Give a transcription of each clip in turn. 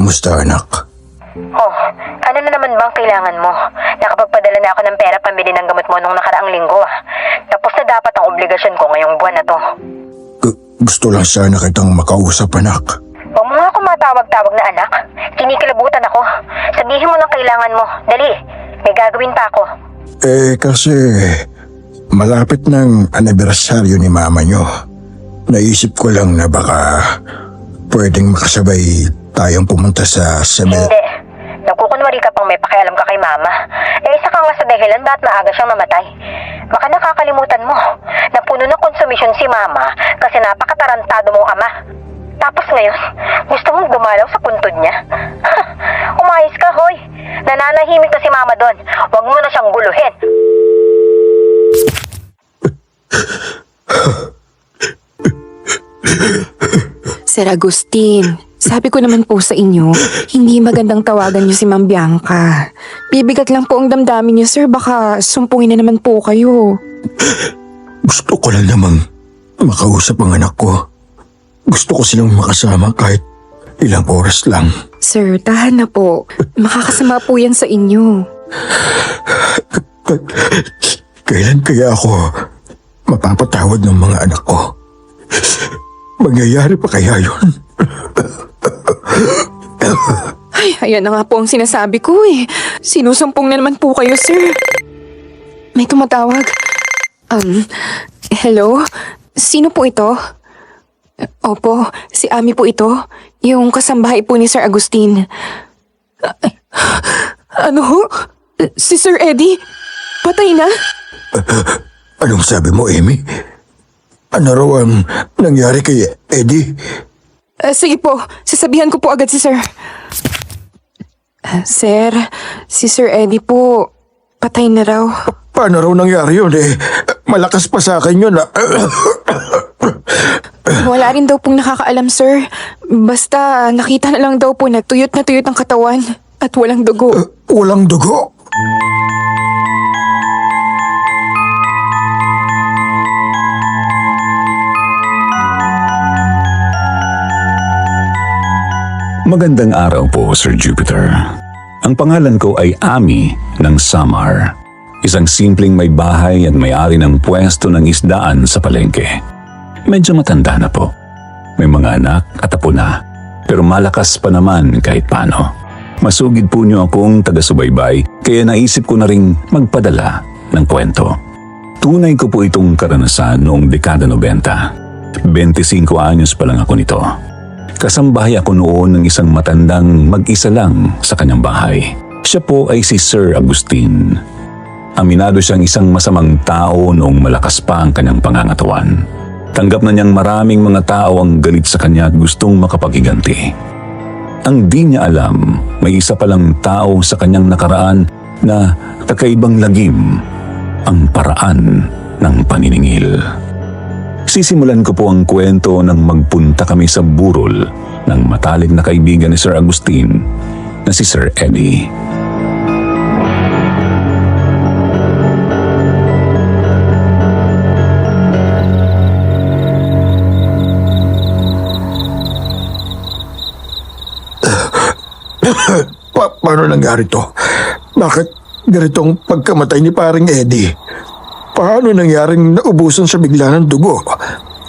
Kumusta anak? Oh, ano na naman bang kailangan mo? Nakapagpadala na ako ng pera pambili ng gamot mo nung nakaraang linggo. Tapos na dapat ang obligasyon ko ngayong buwan na to. Gusto lang sana kitang makausap anak. Huwag mo nga ako matawag-tawag na anak. Kinikilabutan ako. Sabihin mo ng kailangan mo. Dali, may gagawin pa ako. Kasi malapit ng anibersaryo ni mama nyo. Naisip ko lang na baka pwedeng makasabay tayong pumunta sa Hindi. Nagkukunwari ka pang may pakialam ka kay mama. Isa ka nga sa dahilan ba't maaga siyang namatay. Baka nakakalimutan mo na puno ng konsumisyon si mama kasi napakatarantado mong ama. Tapos ngayon, gusto mong dumalaw sa puntod niya? Umayos ka, hoy. Nananahimik na si mama doon. Huwag mo na siyang guluhin. Sir Agustin, sabi ko naman po sa inyo, hindi magandang tawagan niyo si Ma'am Bianca. Bibigat lang po ang damdamin niyo, sir. Baka sumpungin na naman po kayo. Gusto ko lang namang makausap ang anak ko. Gusto ko silang makasama kahit ilang oras lang. Sir, tahan na po. Makakasama po yan sa inyo. Kailan kaya ako mapapatawad ng mga anak ko? Mangyayari pa kaya yun? Ay, ayan na nga po ang sinasabi ko eh. Sinusumpong na naman po kayo, sir. May tumatawag. Hello? Sino po ito? Opo, si Ami po ito. Yung kasambahay po ni Sir Agustin. Ano ho? Si Sir Eddie? Patay na? Anong sabi mo, Amy? Ano raw ang nangyari kay Eddie? Sige po, sasabihan ko po agad si Sir. Sir, si Sir Eddie po, patay na raw. Paano raw nangyari yun malakas pa sa akin yun Wala rin daw pong nakakaalam, sir. Basta nakita na lang daw po na tuyot ang katawan at walang dugo. Walang dugo? Magandang araw po, Sir Jupiter. Ang pangalan ko ay Ami ng Samar. Isang simpleng may bahay at may-ari ng pwesto ng isdaan sa palengke. Medyo matanda na po. May mga anak at apo na. Pero malakas pa naman kahit paano. Masugid po niyo akong taga-subaybay kaya naisip ko na ring magpadala ng kwento. Tunay ko po itong karanasan noong dekada 90. 25 anyos pa lang ako nito. Kasambahay ako noon ng isang matandang mag-isa lang sa kanyang bahay. Siya po ay si Sir Agustin. Aminado siyang isang masamang tao noong malakas pa ang kanyang pangangatawan. Tanggap na niyang maraming mga tao ang galit sa kanya at gustong makapag-iganti. Ang di niya alam, may isa palang tao sa kanyang nakaraan na kakaibang lagim ang paraan ng paniningil. Sisimulan ko po ang kwento nang magpunta kami sa burol ng matalik na kaibigan ni Sir Agustin na si Sir Eddie. Paano nangyari to? Bakit ganitong pagkamatay ni paring Eddie? Paano nangyaring naubusan siya bigla ng dugo?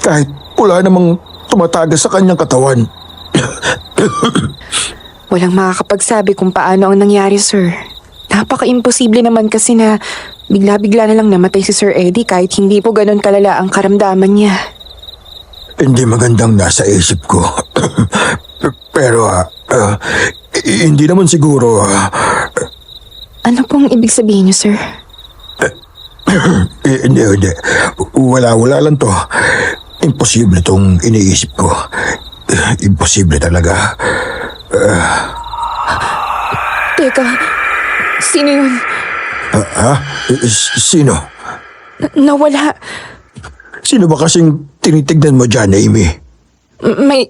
Kahit wala namang tumatagas sa kanyang katawan. Walang makakapagsabi kung paano ang nangyari, sir. Napaka-imposible naman kasi na bigla-bigla na lang namatay si Sir Eddie kahit hindi po ganun kalala ang karamdaman niya. Hindi magandang nasa isip ko. Pero hindi naman siguro. Ano pong ibig sabihin niyo, sir? Hindi. Wala lang to. Imposible tong iniisip ko. Imposible talaga. Teka, sino yun? Sino? Nawala. Sino ba kasing tinitignan mo dyan, Amy?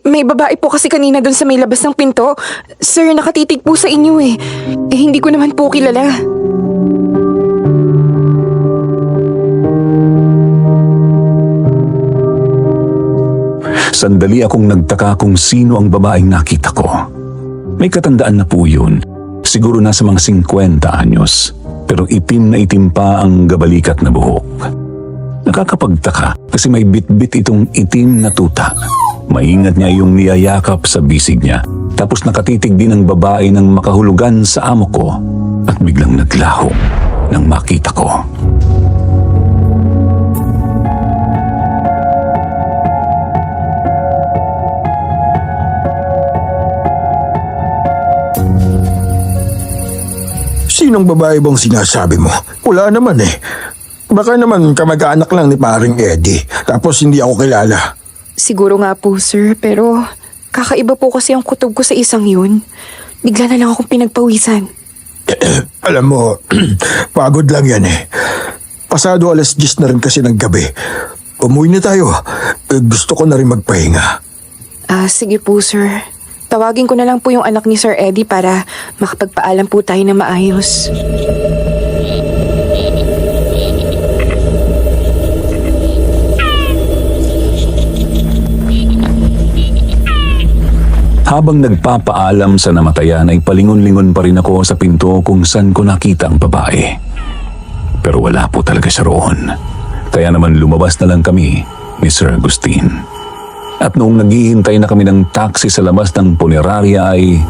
May babae po kasi kanina doon sa may labas ng pinto. Sir, nakatitig po sa inyo eh. Hindi ko naman po kilala. Sandali akong nagtaka kung sino ang babaeng nakita ko. May katandaan na po yun. Siguro nasa mga 50 anyos. Pero itim na itim pa ang gabalikat na buhok. Nakakapagtaka kasi may bitbit itong itim na tuta. Maingat niya yung niyayakap sa bisig niya. Tapos nakatitig din ang babae ng makahulugan sa amo ko. At biglang naglaho nang makita ko. Sinong babae bang sinasabi mo? Wala naman eh. Baka naman kamag-anak lang ni paring Eddie. Tapos hindi ako kilala. Siguro nga po, sir, pero kakaiba po kasi ang kutob ko sa isang yun. Bigla na lang akong pinagpawisan. Alam mo, pagod lang yan eh. Pasado 10:00 na rin kasi ng gabi. Umuwi na tayo. Gusto ko na rin magpahinga. Sige po, sir. Tawagin ko na lang po yung anak ni Sir Eddie para makapagpaalam po tayo na maayos. Habang nagpapaalam sa namatayan ay palingon-lingon pa rin ako sa pinto kung saan ko nakita ang babae. Pero wala po talaga siya roon. Kaya naman lumabas na lang kami ni Sir Agustin. At noong naghihintay na kami ng taxi sa labas ng punerarya ay...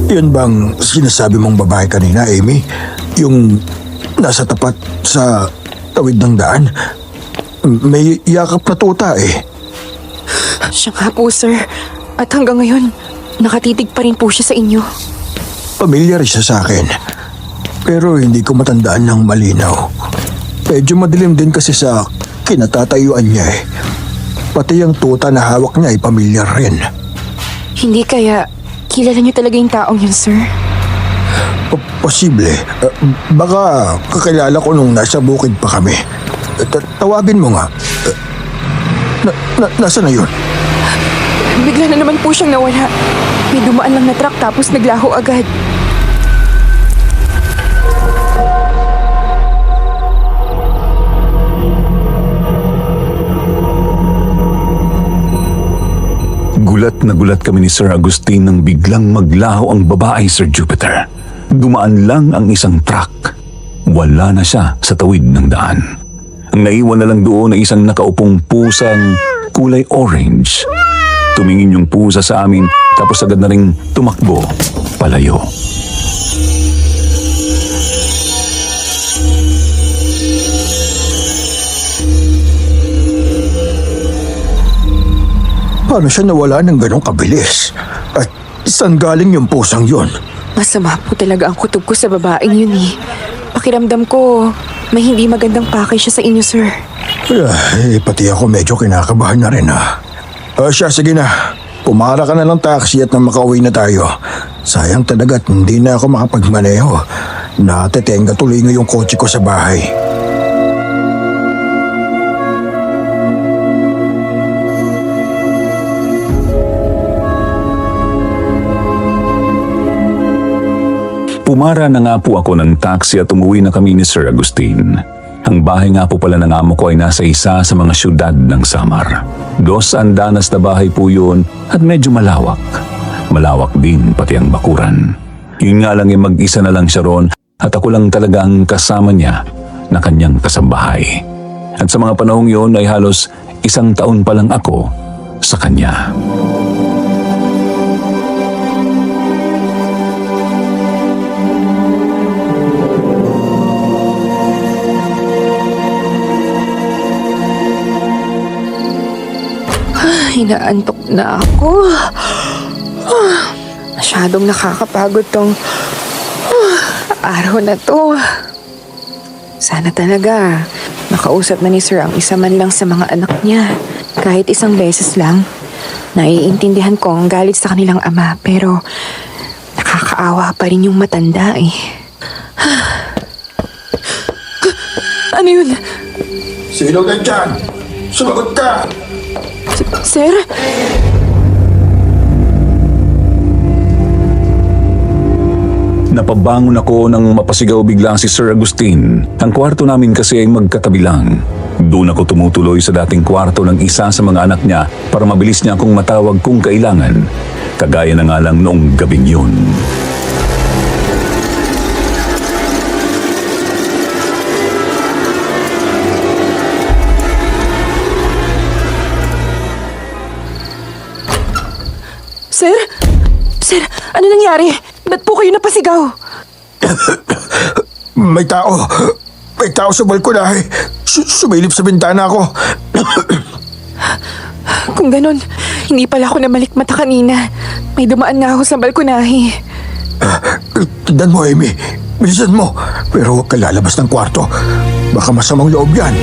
Yan bang sinasabi mong babae kanina, Amy? Yung nasa tapat sa tawid ng daan? May yakap na tuta eh. Siya nga po, sir. At hanggang ngayon, nakatitig pa rin po siya sa inyo. Pamilyar siya sa akin. Pero hindi ko matandaan ng malinaw. Medyo madilim din kasi sa kinatatayuan niya eh. Pati yung tuta na hawak niya ay pamilyar rin. Hindi kaya kilala niyo talaga yung taong yun, sir? Posible. Baka kakilala ko nung nasa bukid pa kami. Tawagin mo nga. Nasa na yun? Bigla na naman po siyang nawala. May dumaan lang na truck tapos naglaho agad. Gulat kami ni Sir Agustin nang biglang maglaho ang babae, Sir Jupiter. Dumaan lang ang isang truck. Wala na siya sa tawid ng daan. Ang naiwan na lang doon ay isang nakaupong pusang kulay orange. Tumingin yung pusa sa amin tapos agad na ring tumakbo palayo. Paano siya nawala ng ganong kabilis? At saan galing yung pusang yun? Masama po talaga ang kutob ko sa babaeng yun eh. Pakiramdam ko, may hindi magandang pakay siya sa inyo, sir. Pati ako medyo kinakabahan na rin ha. Siya, sige na. Pumara ka na ng taxi at na makauwi na tayo. Sayang talaga at hindi na ako makapagmaneho. Natetenga tuloy nga yung kotse ko sa bahay. Pumara na nga po ako ng taxi at umuwi na kami ni Sir Agustin. Ang bahay nga po pala ng amo ko ay nasa isa sa mga syudad ng Samar. 2 andanas na bahay po yun at medyo malawak. Malawak din pati ang bakuran. Yun nga lang ay mag-isa na lang siya roon at ako lang talaga ang kasama niya na kanyang kasambahay. At sa mga panahong yun ay halos 1 taon pa lang ako sa kanya. Inaantok na ako. Masyadong nakakapagod tong araw na to. Sana talaga makausap na ni Sir ang isa man lang sa mga anak niya. Kahit isang beses lang. Naiintindihan ko ang galit sa kanilang ama pero nakakaawa pa rin yung matanda eh. Ano yun? Sino ka dyan? Sumagot ka! Sir? Napabangon ako nang mapasigaw bigla si Sir Agustin. Ang kwarto namin kasi ay magkatabi lang. Doon ako tumutuloy sa dating kwarto ng isa sa mga anak niya para mabilis niya akong matawag kung kailangan. Kagaya na nga lang noong gabing yun. Sir? Sir, ano nangyari? Ba't po kayo napasigaw? May tao. May tao sa balkonahe. Sumilip sa bintana ko. Kung ganun, hindi pala ako namalikmata kanina. May dumaan nga ako sa balkonahe. Tignan mo, Amy. Bilisan mo. Pero huwag ka lalabas ng kwarto. Baka masamang loob yan.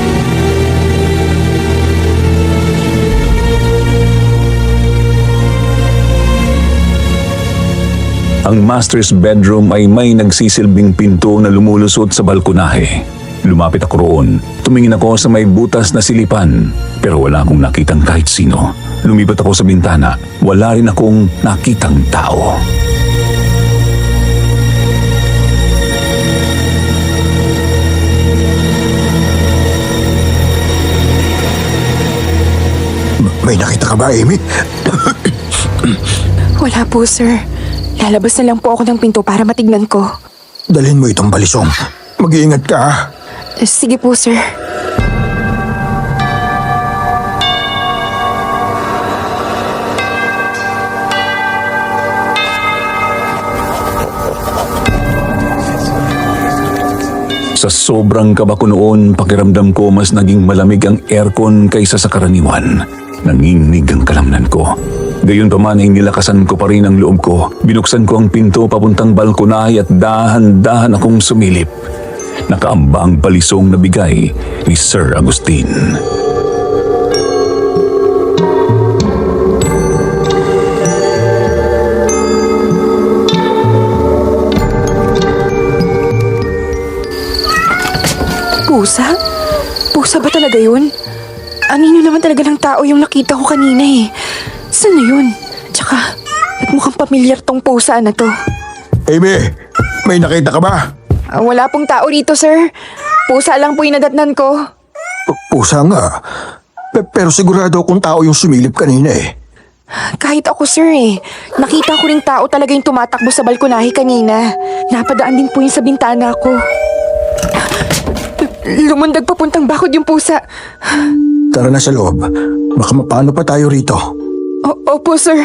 Ang master's bedroom ay may nagsisilbing pinto na lumulusot sa balkonahe. Lumapit ako roon. Tumingin ako sa may butas na silipan. Pero wala akong nakitang kahit sino. Lumipat ako sa bintana. Wala rin akong nakitang tao. May nakita ka ba, Amy? Wala po, sir. Lalabas na lang po ako ng pinto para matignan ko. Dalhin mo itong balisong. Mag-iingat ka, ha? Sige po, sir. Sa sobrang kaba ko noon, pakiramdam ko mas naging malamig ang aircon kaysa sa karaniwan. Nanginginig ang kalamnan ko. Gayunpaman ay nilakasan ko pa rin ang loob ko. Binuksan ko ang pinto papuntang balkonahe at dahan-dahan akong sumilip. Nakaamba ang balisong na bigay ni Sir Agustin. Pusa? Pusa ba talaga yun? Anino naman talaga ng tao yung nakita ko kanina eh. Saan na yun? Tsaka, ba't mukhang pamilyar tong pusa na to? Amy, may nakita ka ba? Wala pong tao rito, sir. Pusa lang po yung nadatnan ko. Pusa nga. Pero sigurado akong tao yung sumilip kanina eh. Kahit ako, sir eh. Nakita ko ring tao talaga yung tumatakbo sa balkonahe kanina. Napadaan din po yun sa bintana ko. Lumundag papuntang bakod yung pusa. Tara na sa loob. Baka mapano pa tayo rito. Opo, sir.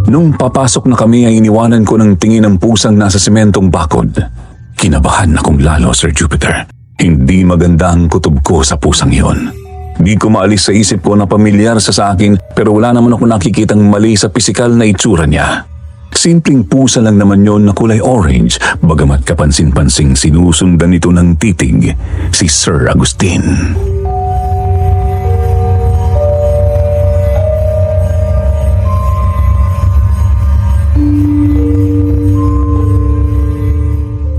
Nung papasok na kami ay iniwanan ko ng tingin ng pusang nasa sementong bakod. Kinabahan akong lalo, Sir Jupiter. Hindi maganda ang kutob ko sa pusang iyon. Di ko maalis sa isip ko na pamilyar sa akin pero wala naman ako nakikitang mali sa pisikal na itsura niya. Simpleng pusa lang naman yon na kulay orange bagamat kapansin-pansing sinusundan ito ng titig si Sir Agustin.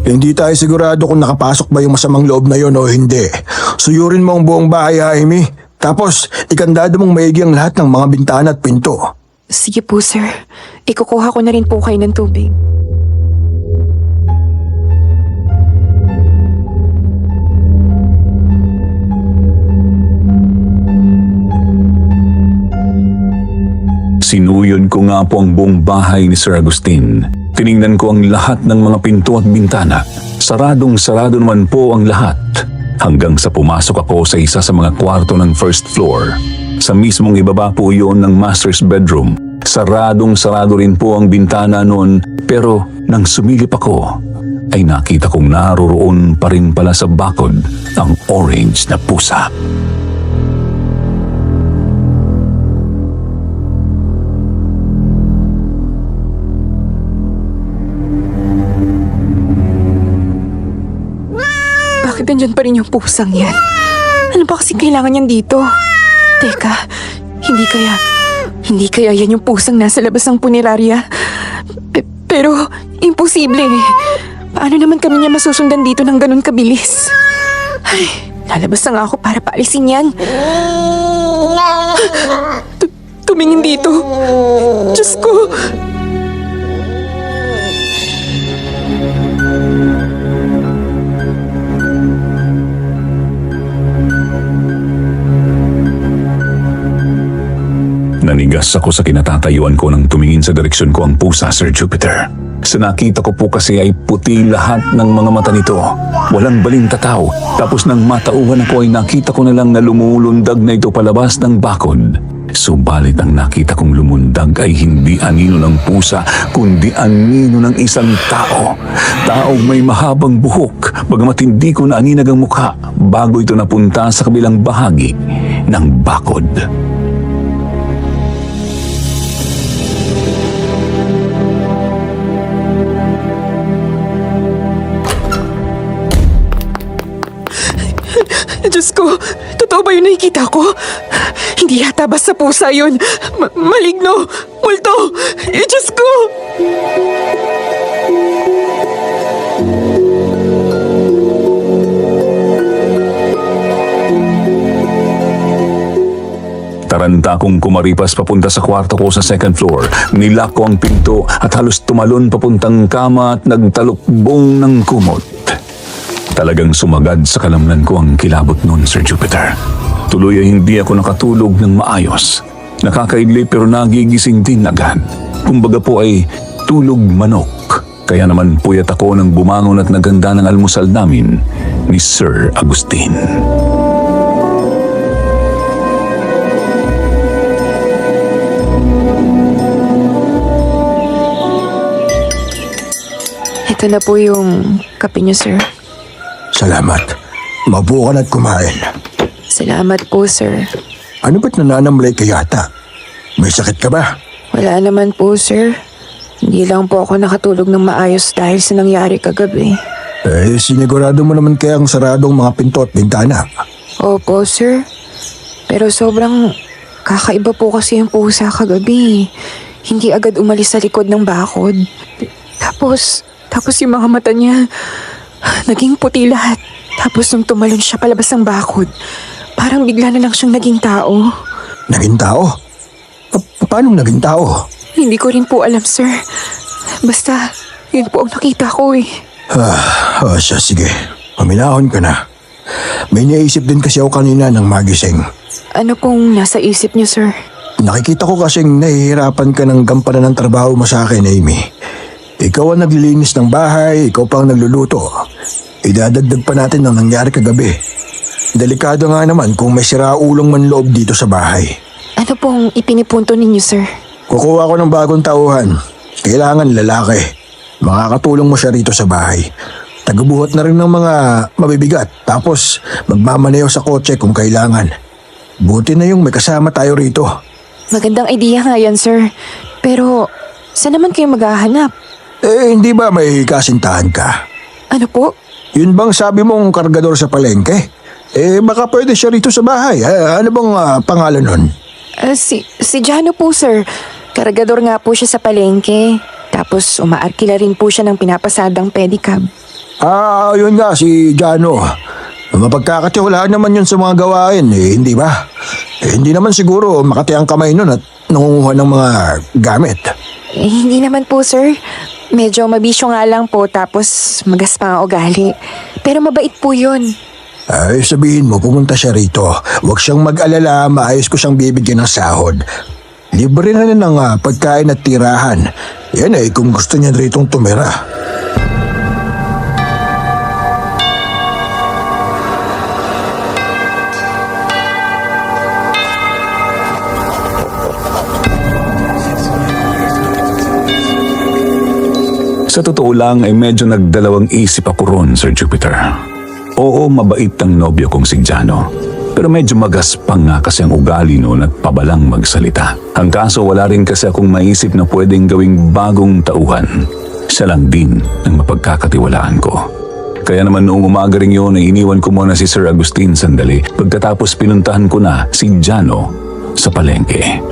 Hindi tayo sigurado kung nakapasok ba yung masamang loob na yon o hindi. Suyurin mo ang buong bahay, ha, Amy. Tapos, ikandado mong maigi ang lahat ng mga bintana at pinto. Sige po, sir. Ikukuha ko na rin po kayo ng tubig. Sinuyod ko nga po ang buong bahay ni Sir Agustin. Tiningnan ko ang lahat ng mga pinto at bintana. Saradong-sarado naman po ang lahat. Hanggang sa pumasok ako sa isa sa mga kwarto ng first floor. Sa mismong ibaba po iyon ng master's bedroom. Saradong-sarado rin po ang bintana noon. Pero nang sumilip ako, ay nakita kong naroroon pa rin pala sa bakod ang orange na pusa. Bakit nandyan pa rin yung pusang yan? Ano ba kasi kailangan niyan dito? Teka, hindi kaya yan yung pusang nasa labas ng punerarya? Pero, imposible. Paano naman kami niya masusundan dito ng ganun kabilis? Ay, Lalabas na nga ako para paalisin yan. Tumingin dito. Diyos ko. Nanigas ako sa kinatatayuan ko nang tumingin sa direksyon ko ang pusa, Sir Jupiter. Sa nakita ko po kasi ay puti lahat ng mga mata nito. Walang balintataw. Tapos nang matauhan ako ay nakita ko na lang na lumulundag na ito palabas ng bakod. Subalit ang nakita kong lumundag ay hindi anino ng pusa, kundi anino ng isang tao. Taong may mahabang buhok, bagamat hindi ko naaninag ang mukha bago ito napunta sa kabilang bahagi ng bakod. Diyos ko, totoo ba yung nakikita ko? Hindi yata basta pusa yun. Maligno! Multo! Diyos ko! Taranta akong kumaripas papunta sa kwarto ko sa second floor. Nilak ko ang pinto at halos tumalon papuntang kama at nagtalukbong ng kumot. Talagang sumagad sa kalamnan ko ang kilabot noon, Sir Jupiter. Tuloy ay hindi ako nakatulog ng maayos. Nakakaidli pero nagigising din agad. Kumbaga po ay tulog manok. Kaya naman puyat ako nang bumangon at naganda ng almusal namin ni Sir Agustin. Ito na po yung kape niyo, sir. Salamat. Mabuo ka na't kumain. Salamat po, sir. Ano ba't nananamlay ka yata? May sakit ka ba? Wala naman po, sir. Hindi lang po ako nakatulog ng maayos dahil sa nangyari kagabi. Sinigurado mo naman kaya ang saradong mga pinto at bintana. Opo, sir. Pero sobrang kakaiba po kasi yung pusa kagabi. Hindi agad umalis sa likod ng bakod. Tapos yung mga mata niya, naging puti lahat. Tapos nung tumalon siya palabas ng bakod, parang bigla na lang siyang naging tao. Naging tao? Paano naging tao? Hindi ko rin po alam, sir. Basta, yun po ang nakita ko eh. Siya, sige. Paminahon ka na. May naisip din kasi ako kanina nang magising. Ano pong nasa isip niyo, sir? Nakikita ko kasing nahihirapan ka ng gampanan ng trabaho mo sa akin, Amy. Ikaw ang naglilinis ng bahay, ikaw pa ang nagluluto. Idadagdag pa natin ang nangyari kagabi. Delikado nga naman kung may siraulong manloob dito sa bahay. Ano pong ipinipunto ninyo, sir? Kukuha ko ng bagong tauhan. Kailangan lalaki. Makakatulong mo siya rito sa bahay. Tagabuhat na rin ng mga mabibigat. Tapos magmamaneho sa kotse kung kailangan. Buti na yung may kasama tayo rito. Magandang idea nga yan, sir. Pero, saan naman kayo maghahanap? Hindi ba may kasintahan ka? Ano po? Yun bang sabi mong kargador sa palengke? Baka pwede siya rito sa bahay. Ano bang pangalan nun? Si Jano po, sir. Kargador nga po siya sa palengke. Tapos umaarkila rin po siya ng pinapasadang pedicab. Yun nga, si Jano. Mapagkakatiwalaan naman yun sa mga gawain, hindi ba? Hindi naman siguro makati ang kamay nun at nangunguha ng mga gamit. Hindi naman po, sir. Medyo mabisyo nga lang po tapos magaspang ang ugali. Pero mabait po yun. Sabihin mo, pumunta siya rito. Huwag siyang mag-alala, maayos ko siyang bibigyan ng sahod. Libre na ng pagkain at tirahan. Yan kung gusto niya ritong tumira. Sa totoo lang ay medyo nagdalawang isip ako ron, Sir Jupiter. Oo, mabait ang nobyo kong si Jano. Pero medyo magaspang nga kasi ang ugali noon at pabalang magsalita. Ang kaso wala rin kasi akong maisip na pwedeng gawing bagong tauhan. Siya lang din ang mapagkakatiwalaan ko. Kaya naman noong umaga rin yun ay iniwan ko muna si Sir Agustin sandali. Pagkatapos pinuntahan ko na si Jano sa palengke.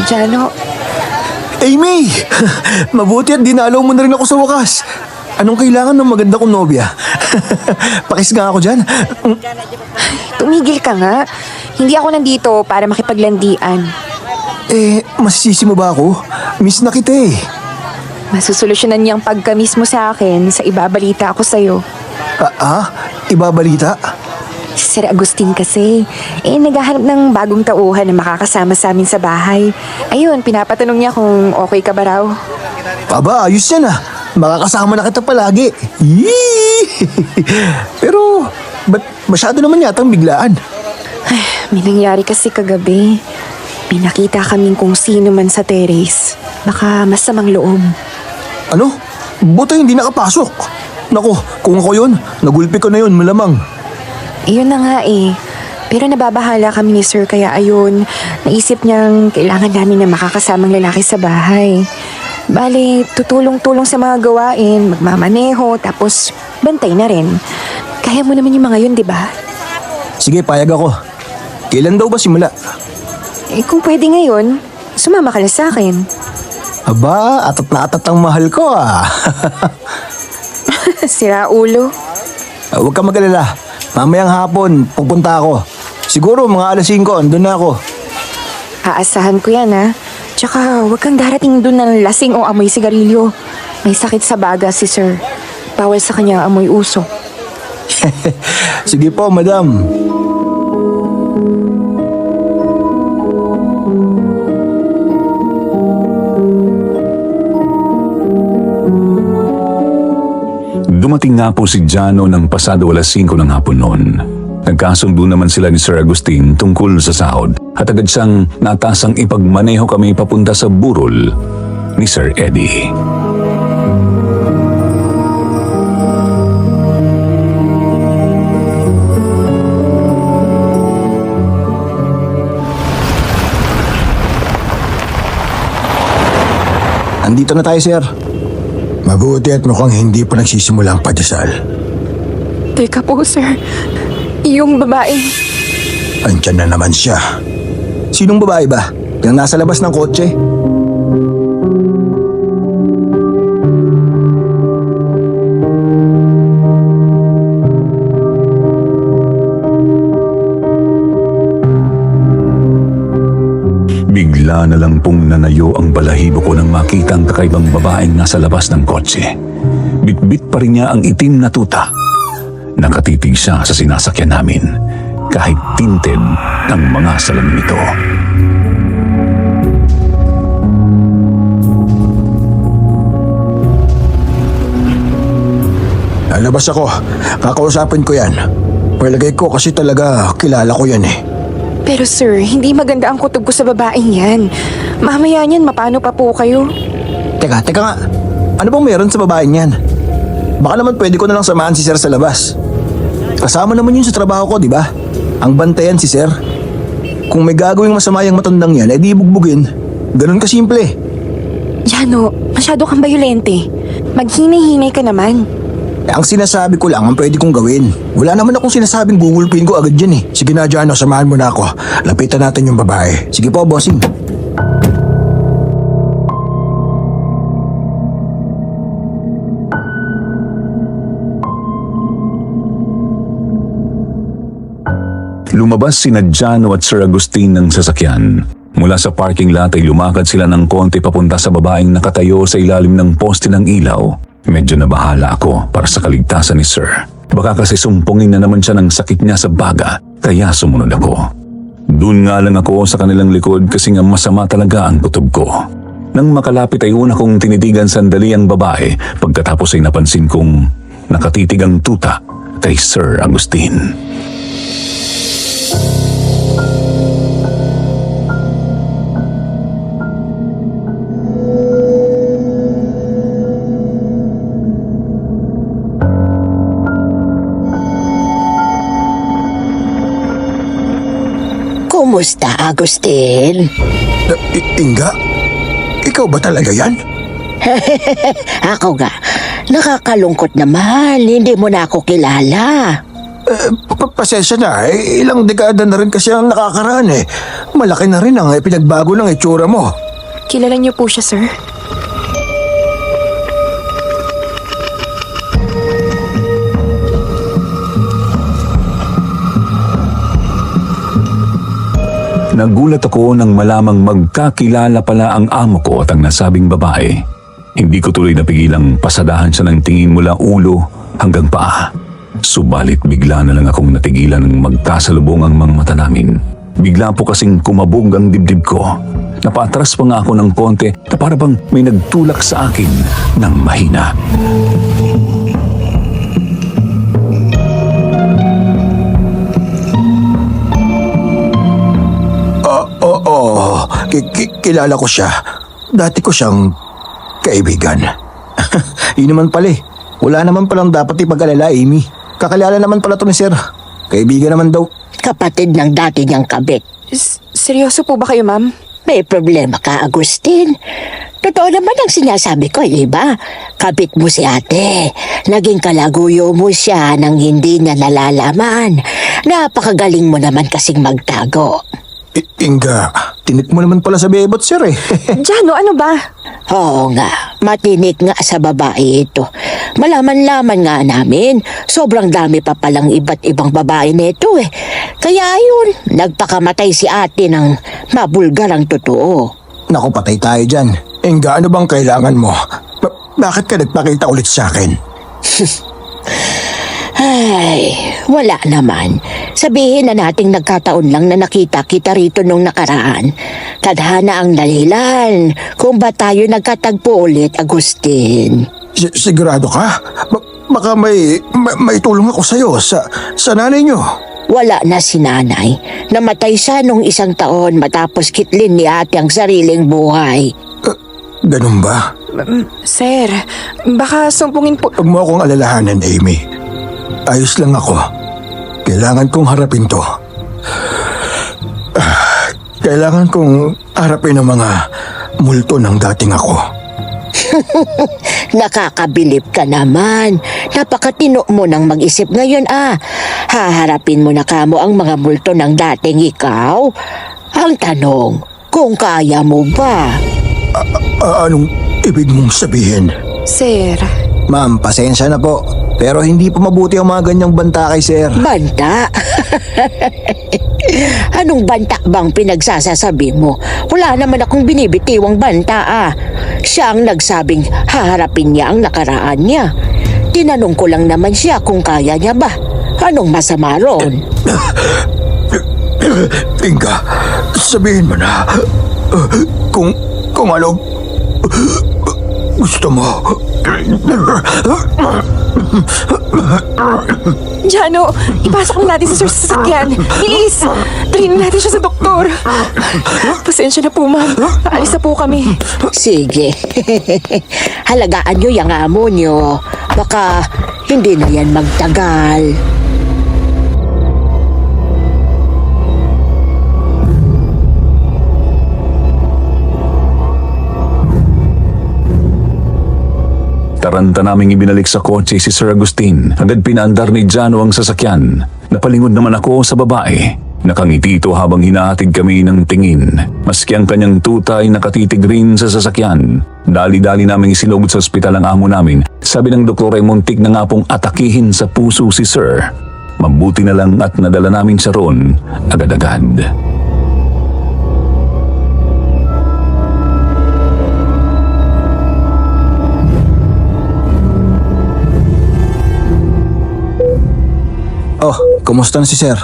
Jano, Amy! Mabuti at dinalaw mo na rin ako sa wakas. Anong kailangan ng maganda kong nobya? Pakis nga ako dyan. tumigil ka nga. Hindi ako nandito para makipaglandian. Masisisi mo ba ako? Miss na kita eh. Masusolusyonan niyang pagkamis mo sa akin sa ibabalita ako sa'yo. Ibabalita? Si Sir Agustin kasi, naghahanap ng bagong tauhan na makakasama sa amin sa bahay. Ayun, pinapatanong niya kung okay ka ba raw. Aba, ayos yan ah. Makakasama na kita palagi. Yee! Pero, ba't masyado naman yatang biglaan? May nangyari kasi kagabi. May nakita kaming kung sino man sa terrace. Baka masamang loob. Ano? Buti hindi nakapasok. Nako, kung ako yun, nagulpi ko na yun, malamang. Iyon na nga eh. Pero nababahala kami ni Sir kaya ayun, naisip niyang kailangan namin na makakasamang lalaki sa bahay. Bale, tutulong-tulong sa mga gawain, magmamaneho, tapos bantay na rin. Kaya mo naman yung mga yun, di ba? Sige, payag ako. Kailan daw ba simula? Kung pwede ngayon, sumama ka na sa akin. Aba, atat na atat ang mahal ko ah. Sira ulo. Huwag ka mag-alala. Mamayang hapon, pupunta ako. Siguro mga alas 5, andun na ako. Aasahan ko yan ha. Tsaka huwag kang darating dun ng lasing o amoy sigarilyo. May sakit sa baga si Sir. Bawal sa kanya amoy usok. Sige po, madam. Dumating nga po si Jano ng pasado alas 5 ng hapon noon. Nagkasundo naman sila ni Sir Agustin tungkol sa sahod at agad siyang natasang ipagmaneho kami papunta sa burol ni Sir Eddie. Andito na tayo, sir. Mabuti at mukhang hindi pa nagsisimula ang padasal. Teka po, Sir. Yung babae. Andyan na naman siya. Sinong babae ba? Yung nasa labas ng kotse? Bigla na lang pong nanayo ang balahibo ko nang makita ang kakaibang babaeng nasa labas ng kotse. Bitbit pa rin niya ang itim na tuta. Nakatitig siya sa sinasakyan namin kahit tinted ng mga salamin nito. Lalabas ako. Kakausapin ko yan. Palagay ko kasi talaga kilala ko yan eh. Pero Sir, hindi maganda ang kutob ko sa babaeng yan. Mamaya niyan, mapano pa po kayo? Teka nga. Ano bang meron sa babaeng yan? Baka naman pwede ko na lang samahan si sir sa labas. Kasama naman yun sa trabaho ko, di ba? Ang bantayan si sir. Kung may gagawing masama yung matandang yan, edi bugbugin. Ganun kasimple. Jano, masyado kang bayolente. Maghinay-hinay ka naman. Ang sinasabi ko lang ang pwede kong gawin. Wala naman akong sinasabing gugulpin ko agad yan eh. Sige na, Jano, samahan mo na ako. Lapitan natin yung babae. Sige po, bossing. Lumabas sina Jano at Sir Agustin ng sasakyan. Mula sa parking lot ay lumakad sila ng konti papunta sa babaeng nakatayo sa ilalim ng poste ng ilaw. Medyo nabahala ako para sa kaligtasan ni Sir. Baka kasi sumpungin na naman siya ng sakit niya sa baga, kaya sumunod ako. Doon nga lang ako sa kanilang likod kasi nga masama talaga ang kutob ko. Nang makalapit ay una kong tinitigan sandali ang babae, pagkatapos ay napansin kong nakatitig ang tuta kay Sir Agustin. Kumusta, Agustin? Inga? Ikaw ba talaga yan? Ako nga, nakakalungkot naman, hindi mo na ako kilala. Pasensya na, ilang dekada na rin kasi ang nakakaraan eh. Malaki na rin ang pinagbago ng itsura mo. Kilala niyo po siya, sir? Nagulat ako nang malamang magkakilala pala ang amo ko at ang nasabing babae. Hindi ko tuloy napigilang pasadahan siya ng tingin mula ulo hanggang paa. Subalit bigla na lang akong natigilan ng magkasalubong ang mga mata namin. Bigla po kasing kumabog ang dibdib ko. Napatras pa nga ako ng konti na para bang may nagtulak sa akin ng mahina. Oo, kilala ko siya. Dati ko siyang kaibigan. Yun naman pala eh. Wala naman palang dapat ipag-alala, Amy. Kakilala naman pala to ni Sir. Kaibigan naman daw. Kapatid ng dati niyang kabit. Seryoso po ba kayo, ma'am? May problema ka, Agustin. Totoo naman ang sinasabi ko, di ba? Kabit mo si ate. Naging kalaguyo mo siya nang hindi niya nalalaman. Napakagaling mo naman kasing magtago. Inga, tinik mo naman pala sa bebot, Sir eh. Jano, ano ba? Oo nga, matinik nga sa babae ito. Malaman-laman nga namin, sobrang dami pa palang iba't ibang babae nito eh. Kaya ayun, nagpakamatay si ate ng mabulgar ang totoo. Naku, patay tayo dyan. Inga, ano bang kailangan mo? Bakit ka nagpakita ulit sa akin? Ay, wala naman. Sabihin na nating nagkataon lang na nakita kita rito nung nakaraan. Tadhana ang dahilan kung ba tayo nagkatagpo ulit, Agustin. Sigurado ka? Baka may tulong ako sa'yo sa nanay niyo. Wala na si nanay. Namatay siya nung 1 taon matapos kitlin ni ate ang sariling buhay. Ganun ba? Sir, baka sumpungin po... Huwag mo akong alalahanan, Amy. Ayos lang ako. Kailangan kong harapin to. Kailangan kong harapin ang mga multo ng dating ako. Nakakabilib ka naman. Napakatino mo nang mag-isip ngayon Haharapin mo na kamo ang mga multo ng dating ikaw? Ang tanong, kung kaya mo ba? Anong ibig mong sabihin? Sir, Ma'am, pasensya na po. Pero hindi po mabuti ang mga ganyang banta kay Sir. Banta? Anong banta bang pinagsasasabi mo? Wala naman akong binibitiwang banta Siya ang nagsabing haharapin niya ang nakaraan niya. Tinanong ko lang naman siya kung kaya niya ba. Anong masama ron? Inga, sabihin mo na kung ano gusto mo. Jano, ipasok na natin si Sir sa sasakyan. Bilis! Dalhin natin siya sa doktor. Pasensya na po, ma'am. Aalis na po kami. Sige. Halagaan niyo yung amo niyo. Baka hindi na yan magtagal. Taranta naming ibinalik sa kotse si Sir Agustin. Agad pinaandar ni Jano ang sasakyan. Napalingod naman ako sa babae. Nakangiti ito habang hinahatid kami ng tingin. Maski ang kanyang tuta ay nakatitig rin sa sasakyan. Dali-dali naming isilugod sa ospital ang amo namin. Sabi ng doktor ay muntik na nga pong atakihin sa puso si Sir. Mabuti na lang at nadala namin siya roon agad-agad. Oh, kumusta na si Sir?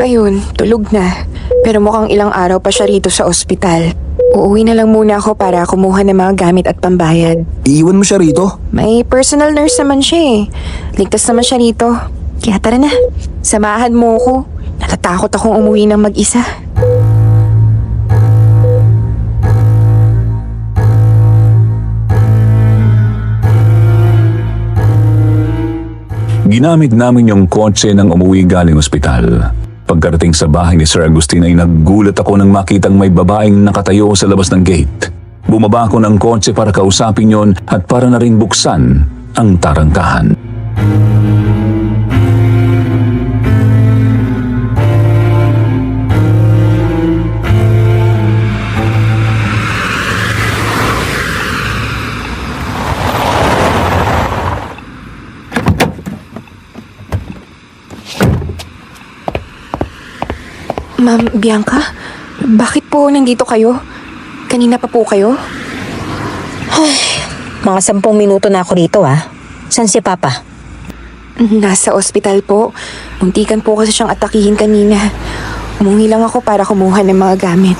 Ayun, tulog na. Pero mukhang ilang araw pa siya rito sa ospital. Uuwi na lang muna ako para kumuha ng mga gamit at pambayad. Iiwan mo siya rito? May personal nurse naman siya eh. Ligtas naman siya rito. Kaya tara na, samahan mo ko. Natatakot akong umuwi ng mag-isa. Ginamit namin yung kotse nang umuwi galing ospital. Pagkarating sa bahay ni Sir Agustin ay naggulat ako nang makitang may babaeng nakatayo sa labas ng gate. Bumaba ako ng kotse para kausapin yon at para na rin buksan ang tarangkahan. Ma'am Bianca, bakit po nandito kayo? Kanina pa po kayo? Mga 10 minuto na ako dito San si Papa? Nasa ospital po. Muntikan po kasi siyang atakihin kanina. Umungi lang ako para kumuha ng mga gamit.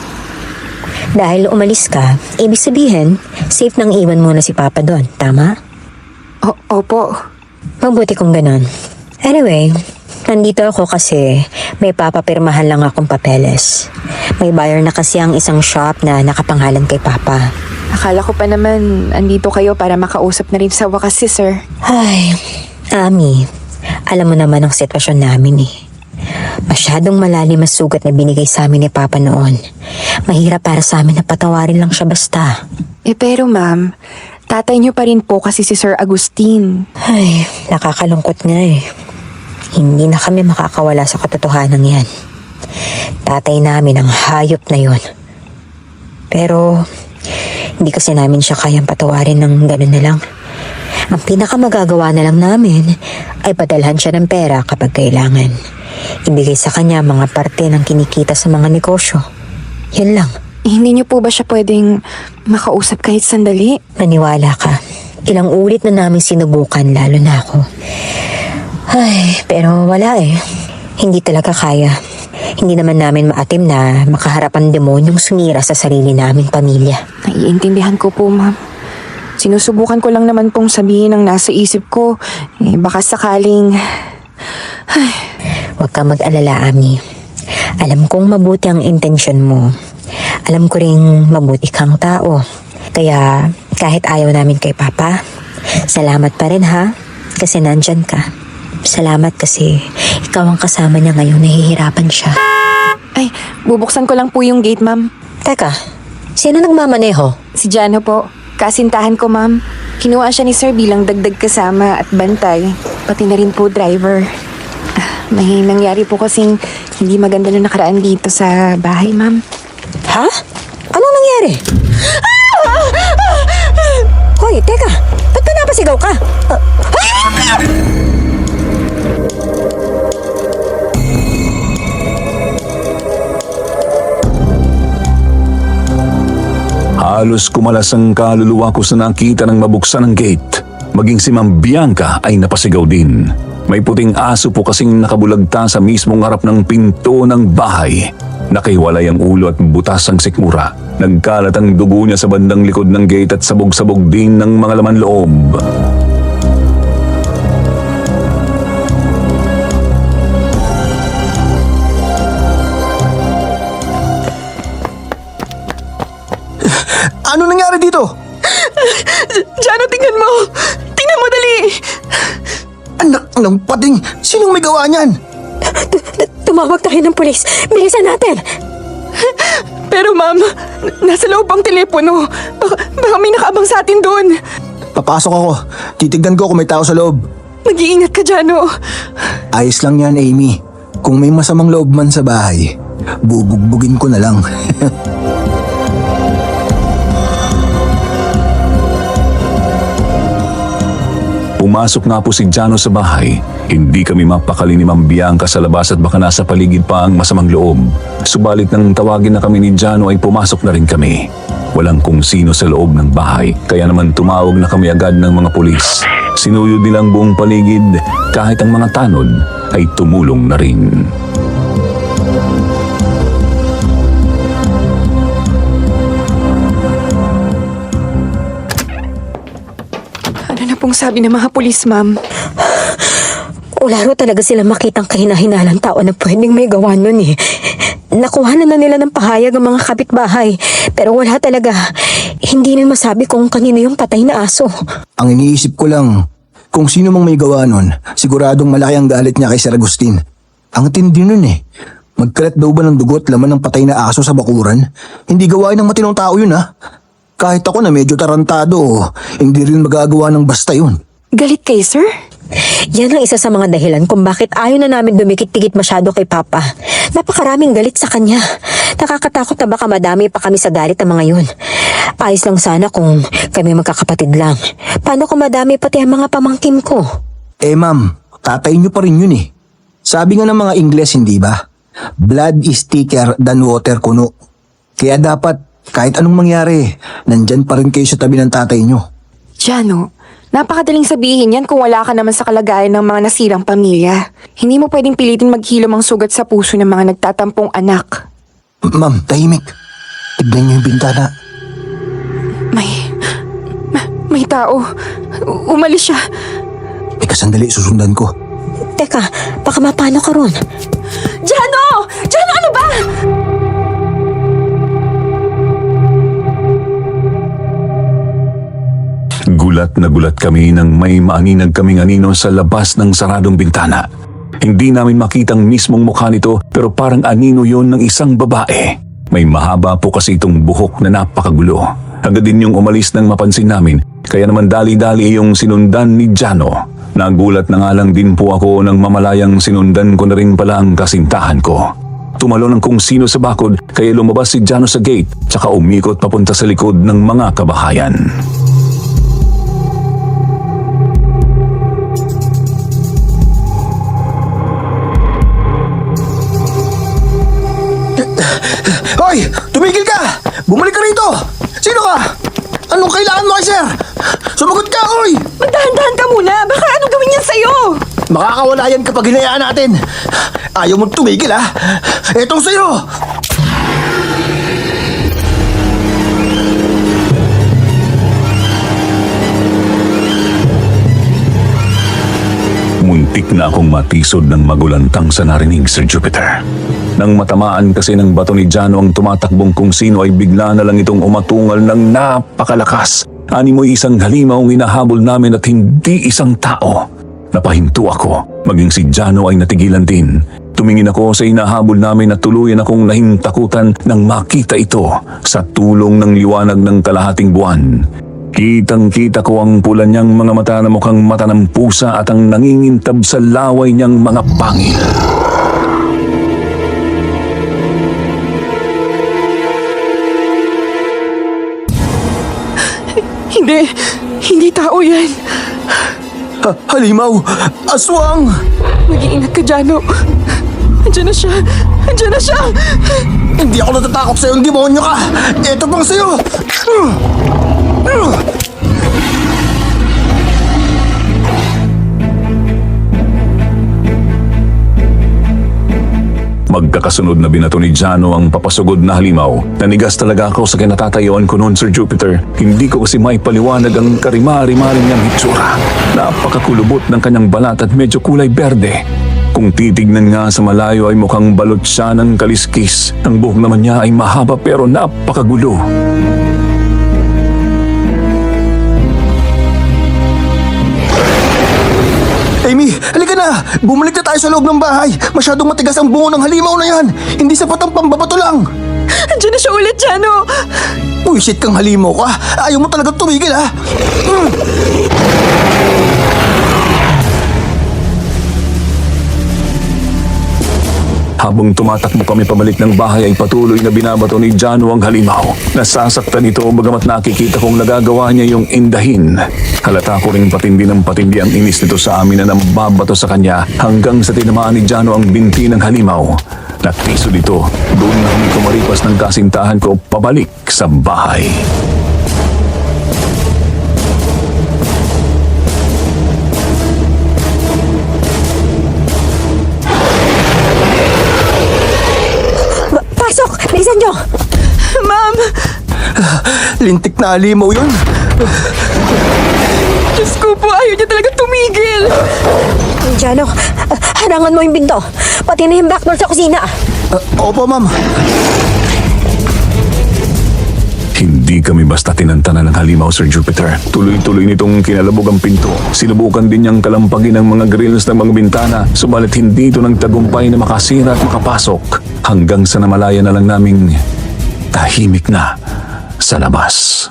Dahil umalis ka, ibig sabihin, safe nang iwan mo na si Papa doon, tama? Opo. Mabuti kung ganon. Anyway, nandito ako kasi may papapirmahan lang akong papeles. May buyer na kasi ang isang shop na nakapangalan kay Papa. Akala ko pa naman andito kayo para makausap na rin sa wakas si sir. Ay, Ami, alam mo naman ang sitwasyon namin Masyadong malalim ang sugat na binigay sa amin ni Papa noon. Mahirap para sa amin na patawarin lang siya basta. Pero ma'am, tatay niyo pa rin po kasi si Sir Agustin. Ay, nakakalungkot nga Hindi na kami makakawala sa katotohanan yan. Tatay namin ang hayop na yon. Pero, hindi kasi namin siya kayang patawarin ng gano'n na lang. Ang pinakamagagawa na lang namin ay padalhan siya ng pera kapag kailangan. Ibigay sa kanya mga parte ng kinikita sa mga negosyo. Yan lang. Hindi niyo po ba siya pwedeng makausap kahit sandali? Naniwala ka. Ilang ulit na namin sinubukan, lalo na ako. Ay, pero wala Hindi talaga kaya. Hindi naman namin maatim na makaharap ang demonyong sumira sa sarili naming pamilya. Naiintindihan ko po, ma'am. Sinusubukan ko lang naman pong sabihin ang nasa isip ko. Baka sakaling... Huwag ka mag-alala, Ami. Alam kong mabuti ang intensyon mo. Alam ko ring mabuti kang tao. Kaya kahit ayaw namin kay Papa, salamat pa rin kasi nandyan ka. Salamat kasi ikaw ang kasama niya ngayon, nahihirapan siya. Ay, bubuksan ko lang po yung gate, ma'am. Teka, sino nagmamaneho? Si Jano po. Kasintahan ko, ma'am. Kinuha siya ni sir bilang dagdag kasama at bantay. Pati na rin po driver. May nangyari po kasing hindi maganda na nakaraan dito sa bahay, ma'am. Ha? Anong nangyari? Hoy, teka. Ba't ba napasigaw ka? Halos kumalas ang kaluluwa ko sa nakita ng mabuksan ng gate. Maging si Ma'am Bianca ay napasigaw din. May puting aso po kasing nakabulagta sa mismong harap ng pinto ng bahay. Nakiwalay ang ulo at butas ang sikmura. Nagkalat ang dugo niya sa bandang likod ng gate at sabog-sabog din ng mga laman loob. Ano nangyari dito? Jano, tingnan mo! Tingnan mo, dali! Anak ng pating, sinong may gawa niyan? Tumawag tayo ng pulis. Bilisan natin. Pero ma'am, nasa loob ang telepono. Baka may nakaabang sa atin doon. Papasok ako. Titignan ko kung may tao sa loob. Mag-iingat ka, Jano. Ayos lang yan, Amy. Kung may masamang loob man sa bahay, bubugbugin ko na lang. Pumasok nga po si Jano sa bahay. Hindi kami mapakali ni Ma'am Bianca sa labas at baka nasa paligid pa ang masamang loob. Subalit nang tawagin na kami ni Jano ay pumasok na rin kami. Walang kung sino sa loob ng bahay, kaya naman tumawag na kami agad ng mga pulis. Sinuyod nilang buong paligid, kahit ang mga tanod ay tumulong na rin. Ano na pong sabi ng mga pulis, ma'am? Wala ro talaga sila makitang kahina-hinalang tao na pwedeng may gawa nun Nakuha na nila ng pahayag ang mga kapitbahay. Pero wala talaga. Hindi nila masabi kung kanino yung patay na aso. Ang iniisip ko lang, kung sino mang may gawa nun, siguradong malaki ang galit niya kay Sir Agustin. Ang tindi nun Magkalat daw ba ng dugo at laman ng patay na aso sa bakuran? Hindi gawain ng matinong tao yun Kahit ako na medyo tarantado, hindi rin magagawa ng basta yun. Galit kay sir? Yan ang isa sa mga dahilan kung bakit ayaw na namin dumikit-tikit masyado kay Papa. Napakaraming galit sa kanya. Nakakatakot na baka madami pa kami sa galit ng mga yun. Ayos lang sana kung kami magkakapatid lang. Paano kung madami pati ang mga pamangkin ko? Ma'am, tatay niyo pa rin yun Sabi nga ng mga Ingles, hindi ba? blood is thicker than water kuno. Kaya dapat kahit anong mangyari, nandyan pa rin kayo sa tabi ng tatay nyo. Jano, napakadaling sabihin yan kung wala ka naman sa kalagayan ng mga nasirang pamilya. Hindi mo pwedeng pilitin maghilom ang sugat sa puso ng mga nagtatampong anak. Ma'am, tahimik. Tignan nyo yung bintana. May tao. Umalis siya. Teka, sandali, susundan ko. Teka, baka mapano ka ron. Jano! Jano, ano ba? Gulat na gulat kami nang may maaninag kaming anino sa labas ng saradong bintana. Hindi namin makitang mismong mukha nito pero parang anino yon ng isang babae. May mahaba po kasi itong buhok na napakagulo. Agad din yung umalis nang mapansin namin, kaya naman dali-dali yung sinundan ni Jano. Nagulat na nga lang din po ako nang mamalayang sinundan ko na rin pala ang kasintahan ko. Tumalon ng kung sino sa bakod kaya lumabas si Jano sa gate tsaka umikot papunta sa likod ng mga kabahayan. Hoy! Tumigil ka! Bumalik ka rito! Sino ka? Anong kailangan mo kay sir? Sumagot ka, oy! Magdahan-dahan ka muna. Baka anong gawin yan sa'yo? Makakawala yan kapag hinayaan natin. Ayaw mong tumigil, ha? Etong sa'yo! Muntik na akong matisod ng magulantang sa narinig, Sir Jupiter. Nang matamaan kasi ng bato ni Jano ang tumatakbong kung sino ay bigla na lang itong umatungal ng napakalakas. Animoy isang halimaw ang hinahabol namin at hindi isang tao. Napahinto ako, maging si Jano ay natigilan din. Tumingin ako sa hinahabol namin at tuluyan akong nahintakutan nang makita ito sa tulong ng liwanag ng kalahating buwan. Kitang-kita ko ang pula niyang mga mata na mukhang mata ng pusa at ang nangingintab sa laway niyang mga pangil. Hindi tao yan. Halimaw! Aswang! Mag-iingat ka, Jano. Andiyan na siya. Andiyan na siya. Hindi ako natatakot sa'yo, demonyo ka! Eto pang sa'yo! Magkakasunod na binato ni Jano ang papasugod na halimaw. Nanigas talaga ako sa kinatatayuan ko noon, Sir Jupiter. Hindi ko kasi maipaliwanag ang karimari-maring niyang hitsura. Napakakulubot ng kanyang balat at medyo kulay berde. Kung titignan nga sa malayo ay mukhang balot siya ng kaliskis. Ang buhok naman niya ay mahaba pero napakagulo. Amy, halika na! Bumalik na tayo sa loob ng bahay! Masyadong matigas ang bungo ng halimaw na yan! Hindi sapat ang pambabato lang! Andiyan na siya ulit, Jano. Buisit kang halimaw ka! Ayaw mo talagang tumigil, ha? Habang tumatakbo kami pabalik ng bahay ay patuloy na binabato ni Jano ang halimaw. Nasasaktan ito bagamat nakikita kong nagagawa niya yung indahin. Halata ko ring patindi ng patindi ang inis nito sa amin na nambabato sa kanya hanggang sa tinamaan ni Jano ang binti ng halimaw. Natiso dito, doon na kami kumaripas ng kasintahan ko pabalik sa bahay. Pasok! Bilisan nyo! Ma'am! Lintik na halimaw yun! Diyos ko po, ayaw niya talaga tumigil. Jano, harangan mo yung binto. Pati na yung back door sa kusina. Opo, ma'am. Hindi kami basta tinantanan ng halimaw, Sir Jupiter. Tuloy-tuloy nitong kinalabog ang pinto. Sinubukan din niyang kalampagin ang mga grills ng mga bintana, subalit hindi ito nagtagumpay na makasira at makapasok. Hanggang sa namalaya na lang naming tahimik na sa labas.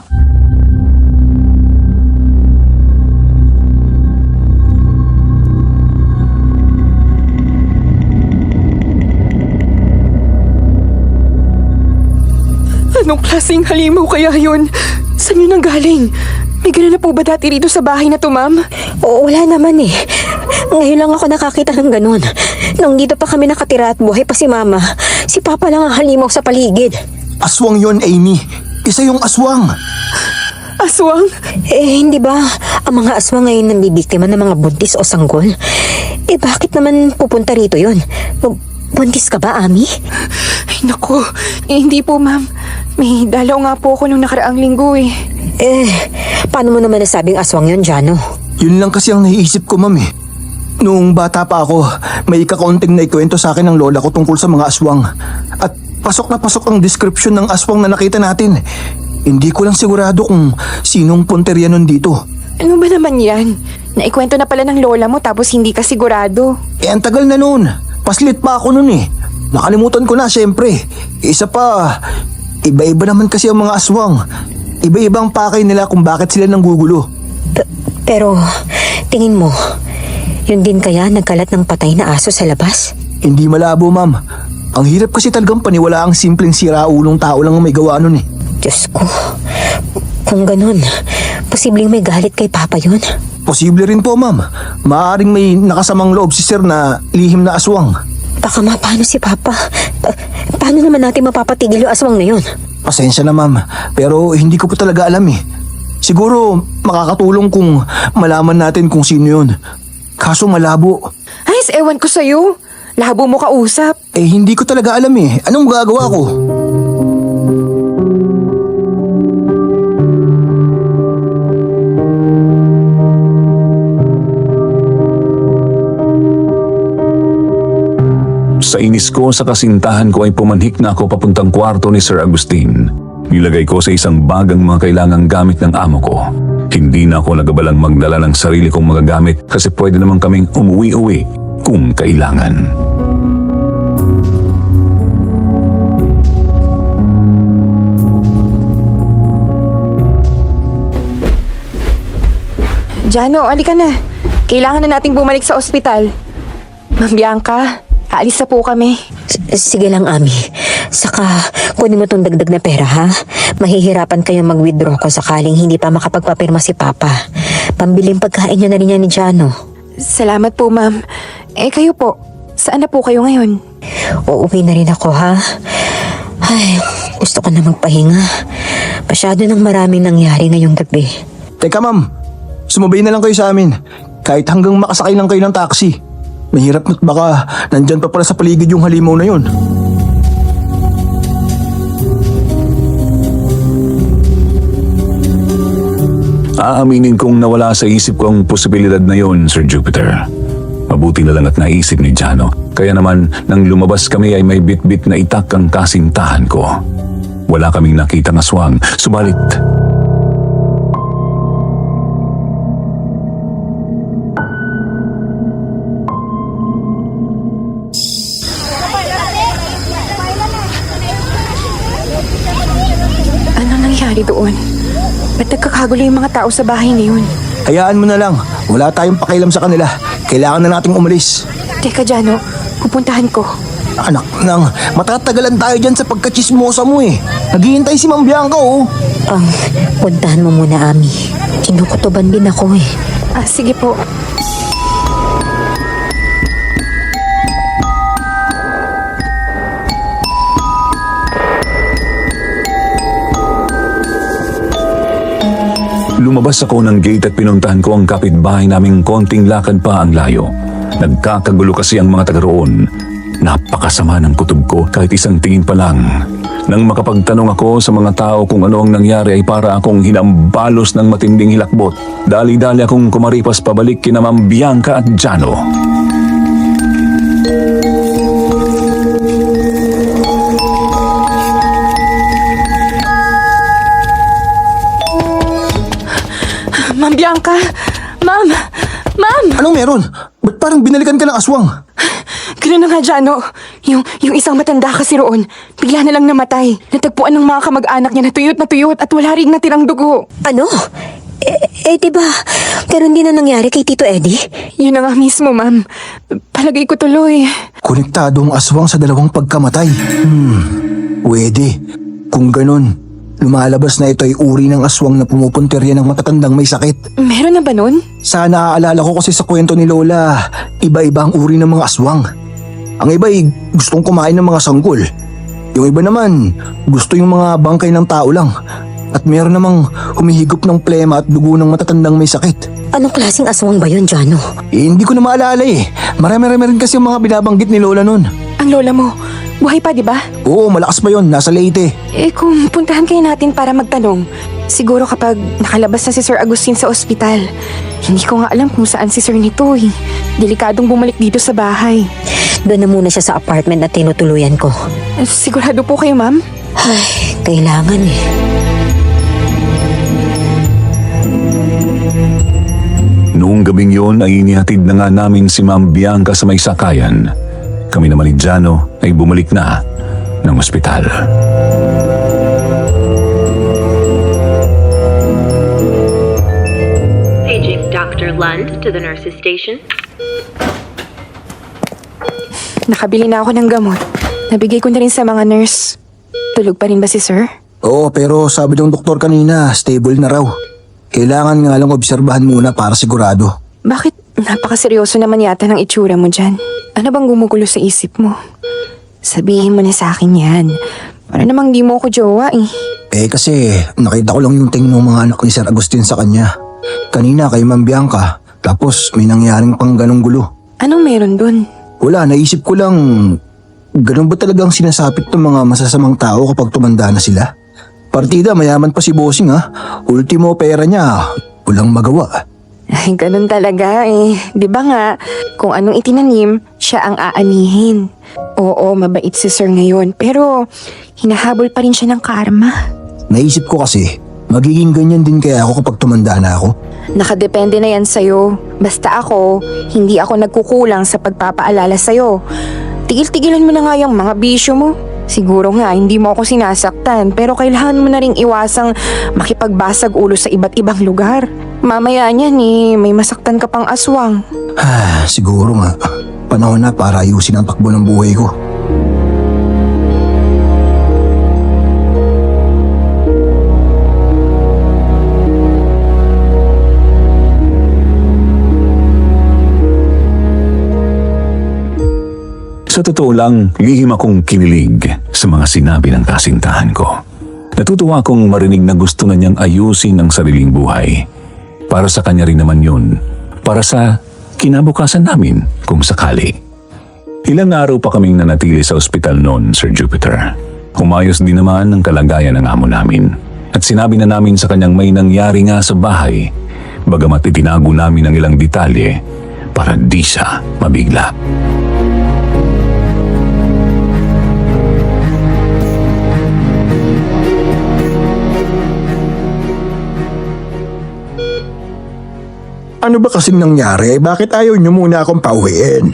Anong klaseng halimaw kaya yun? Saan yun ang galing? May ganun na po ba dati rito sa bahay na to, ma'am? Oo, wala naman eh. Ngayon lang ako nakakita ng ganun. Nung dito pa kami nakatira at buhay pa si Mama, si Papa lang ang halimaw sa paligid. Aswang yon, Amy. Isa yung aswang. Aswang? Hindi ba ang mga aswang ngayon nambibiktima ng mga buntis o sanggol? Bakit naman pupunta rito yon? Buntis ka ba, Ami? Ay, naku. Hindi po, ma'am. May dalaw nga po ako nung nakaraang linggo eh. Paano mo naman nasabing aswang yon, Jano? Yun lang kasi ang naiisip ko, ma'am eh. Noong bata pa ako, may kakaunting na ikwento sa akin ng lola ko tungkol sa mga aswang. At pasok na pasok ang description ng aswang na nakita natin. Hindi ko lang sigurado kung sinong punteriya nun dito. Ano ba naman yan? Naikwento na pala ng lola mo tapos hindi ka sigurado. Ang tagal na nun. Paslit pa ako nun eh. Nakalimutan ko na, syempre. Isa pa, iba-iba naman kasi ang mga aswang. Iba-ibang pakay nila kung bakit sila nanggugulo. Pero, tingin mo, yun din kaya nagkalat ng patay na aso sa labas? Hindi malabo, ma'am. Ang hirap kasi talagang paniwala ang simpleng siraulong tao lang ang may gawa nun eh. Diyos ko, kung ganun, posibleng may galit kay Papa yun. Posible rin po, ma'am. Maaaring may nakasamang loob si sir na lihim na aswang. Baka mapano si Papa? Paano naman natin mapapatigil yung aswang na yun? Pasensya na, ma'am. Pero hindi ko po talaga alam eh. Siguro makakatulong kung malaman natin kung sino yun. Kaso malabo. Ay, ewan ko sa'yo. Labo mo kausap. Hindi ko talaga alam eh. Anong gagawa ko? Sa inis ko sa kasintahan ko ay pumanhik na ako papuntang kwarto ni Sir Agustin. Nilagay ko sa isang bag ang mga kailangang gamit ng amo ko. Hindi na ako nagabalang magdala ng sarili kong mga gamit kasi pwede naman kaming umuwi-uwi kung kailangan. Jano, alika na. Kailangan na nating bumalik sa ospital. Ma'am Bianca, aalis na po kami. Sige lang, Ami. Saka, kunin mo tong dagdag na pera, ha? Mahihirapan kayong mag-withdraw ko sakaling hindi pa makapagpapirma si Papa. Pambiling pagkain niyo na rin yan ni Jano. Salamat po, ma'am. Kayo po, saan na po kayo ngayon? Uuwi na rin ako, ha? Ay, gusto ko na magpahinga. Masyado nang maraming nangyari ngayong gabi. Teka, ma'am. Sumabay na lang kayo sa amin. Kahit hanggang makasakay lang kayo ng taxi. Mahirap na't baka nandyan pa pala sa paligid yung halimaw na yun. Aaminin kong nawala sa isip ko ang posibilidad na yon, Sir Jupiter. Mabuti na lang at naisip ni Jano. Kaya naman, nang lumabas kami ay may bit-bit na itak ang kasintahan ko. Wala kaming nakitang aswang, subalit... Ano nangyari doon? Ba't nagkakagulo yung mga tao sa bahay na yun? Hayaan mo na lang. Wala tayong pakialam sa kanila. Kailangan na nating umalis. Teka, Jano, pupuntahan ko. Anak nang, matatagalan tayo dyan sa pagkachismosa mo eh. Naghihintay si Ma'am Bianca oh. Puntahan mo muna, Ami. Kinukutuban din ako eh. Sige po. Lumabas ako ng gate at pinuntahan ko ang kapitbahay naming konting lakad pa ang layo. Nagkakagulo kasi ang mga taga roon. Napakasama ng kutob ko kahit isang tingin pa lang. Nang makapagtanong ako sa mga tao kung ano ang nangyari ay para akong hinambalos ng matinding hilakbot. Dali-dali akong kumaripas pabalik kina Ma'am Bianca at Jano. Ma'am Bianca! Ma'am! Ma'am! Anong meron? Ba't parang binalikan ka ng aswang? Ganun na nga, Jano. Yung isang matanda kasi roon, bigla na lang namatay. Natagpuan ng mga kamag-anak niya na tuyot at wala ring natirang dugo. Ano? Diba, ganun din na nangyari kay Tito Eddie? Yun na nga mismo, ma'am. Palagay ko tuloy. Konektado ang aswang sa dalawang pagkamatay. Pwede. Kung ganun, Lumalabas na ito ay uri ng aswang na pumupuntirya ng matatandang may sakit. Meron na ba nun? Sa naaalala ko kasi sa kwento ni Lola, iba-iba ang uri ng mga aswang. Ang iba ay gustong kumain ng mga sanggol. Yung iba naman, gusto yung mga bangkay ng tao lang. At meron namang humihigop ng plema at dugo ng matatandang may sakit. Anong klaseng aswang ba yun, Jano? Hindi ko na maalala eh. Marami-rami rin kasi yung mga binabanggit ni Lola nun. Ang lola mo, buhay pa di ba? Oo, malakas pa yon, nasa Leyte. Kung puntahan kayo natin para magtanong, siguro kapag nakalabas na si Sir Agustin sa ospital. Hindi ko nga alam kung saan si Sir nito eh. Delikadong bumalik dito sa bahay. Doon na muna siya sa apartment na tinutuluyan ko. Sigurado po kayo, ma'am? Ay, kailangan eh. Noong gabing yon ay inihatid na nga namin si Ma'am Bianca sa may sakayan. Kami naman ni Jano ay bumalik na ng ospital. Paging Dr. Lund to the nurse's station. Nakabili na ako ng gamot. Nabigay ko na rin sa mga nurse. Tulog pa rin ba si Sir? Oo, pero sabi ng doktor kanina, stable na raw. Kailangan nga lang obserbahan muna para sigurado. Bakit napakaseryoso naman yata ng itsura mo dyan? Ano bang gumugulo sa isip mo? Sabihin mo na sa akin yan. Para namang di mo ako jowa eh. Kasi nakita ko lang yung tingin ng mga anak ni Sir Agustin sa kanya. Kanina kay Ma'am Bianca, tapos may nangyaring pang ganong gulo. Anong meron dun? Wala, naisip ko lang, ganun ba talagang sinasapit ng mga masasamang tao kapag tumanda na sila? Partida, mayaman pa si Bossing ha. Ultimo pera niya, walang magawa. Ay, ganun talaga eh. Di ba nga, kung anong itinanim, siya ang aanihin. Oo, mabait si Sir ngayon, pero hinahabol pa rin siya ng karma. Naisip ko kasi, magiging ganyan din kaya ako kapag tumanda na ako. Nakadepende na yan sa'yo. Basta ako, hindi ako nagkukulang sa pagpapaalala sa'yo. Tigil-tigilan mo na nga yung mga bisyo mo. Siguro nga, hindi mo ako sinasaktan, pero kailangan mo na ring iwasang makipagbasag ulo sa iba't ibang lugar. Mamaya niyan may masaktan ka pang aswang. Siguro nga, panahon na para ayusin ang takbo ng buhay ko. Sa totoo lang, lihim akong kinilig sa mga sinabi ng kasintahan ko. Natutuwa akong marinig na gusto na niyang ayusin ang sariling buhay. Para sa kanya rin naman yun. Para sa kinabukasan namin kung sakali. Ilang araw pa kaming nanatili sa ospital noon, Sir Jupiter. Umayos din naman ang kalagayan ng amo namin. At sinabi na namin sa kanyang may nangyari nga sa bahay, bagamat itinago namin ang ilang detalye para di siya mabigla. Ano ba kasing nangyari? Bakit ayaw niyo muna akong pauwiin?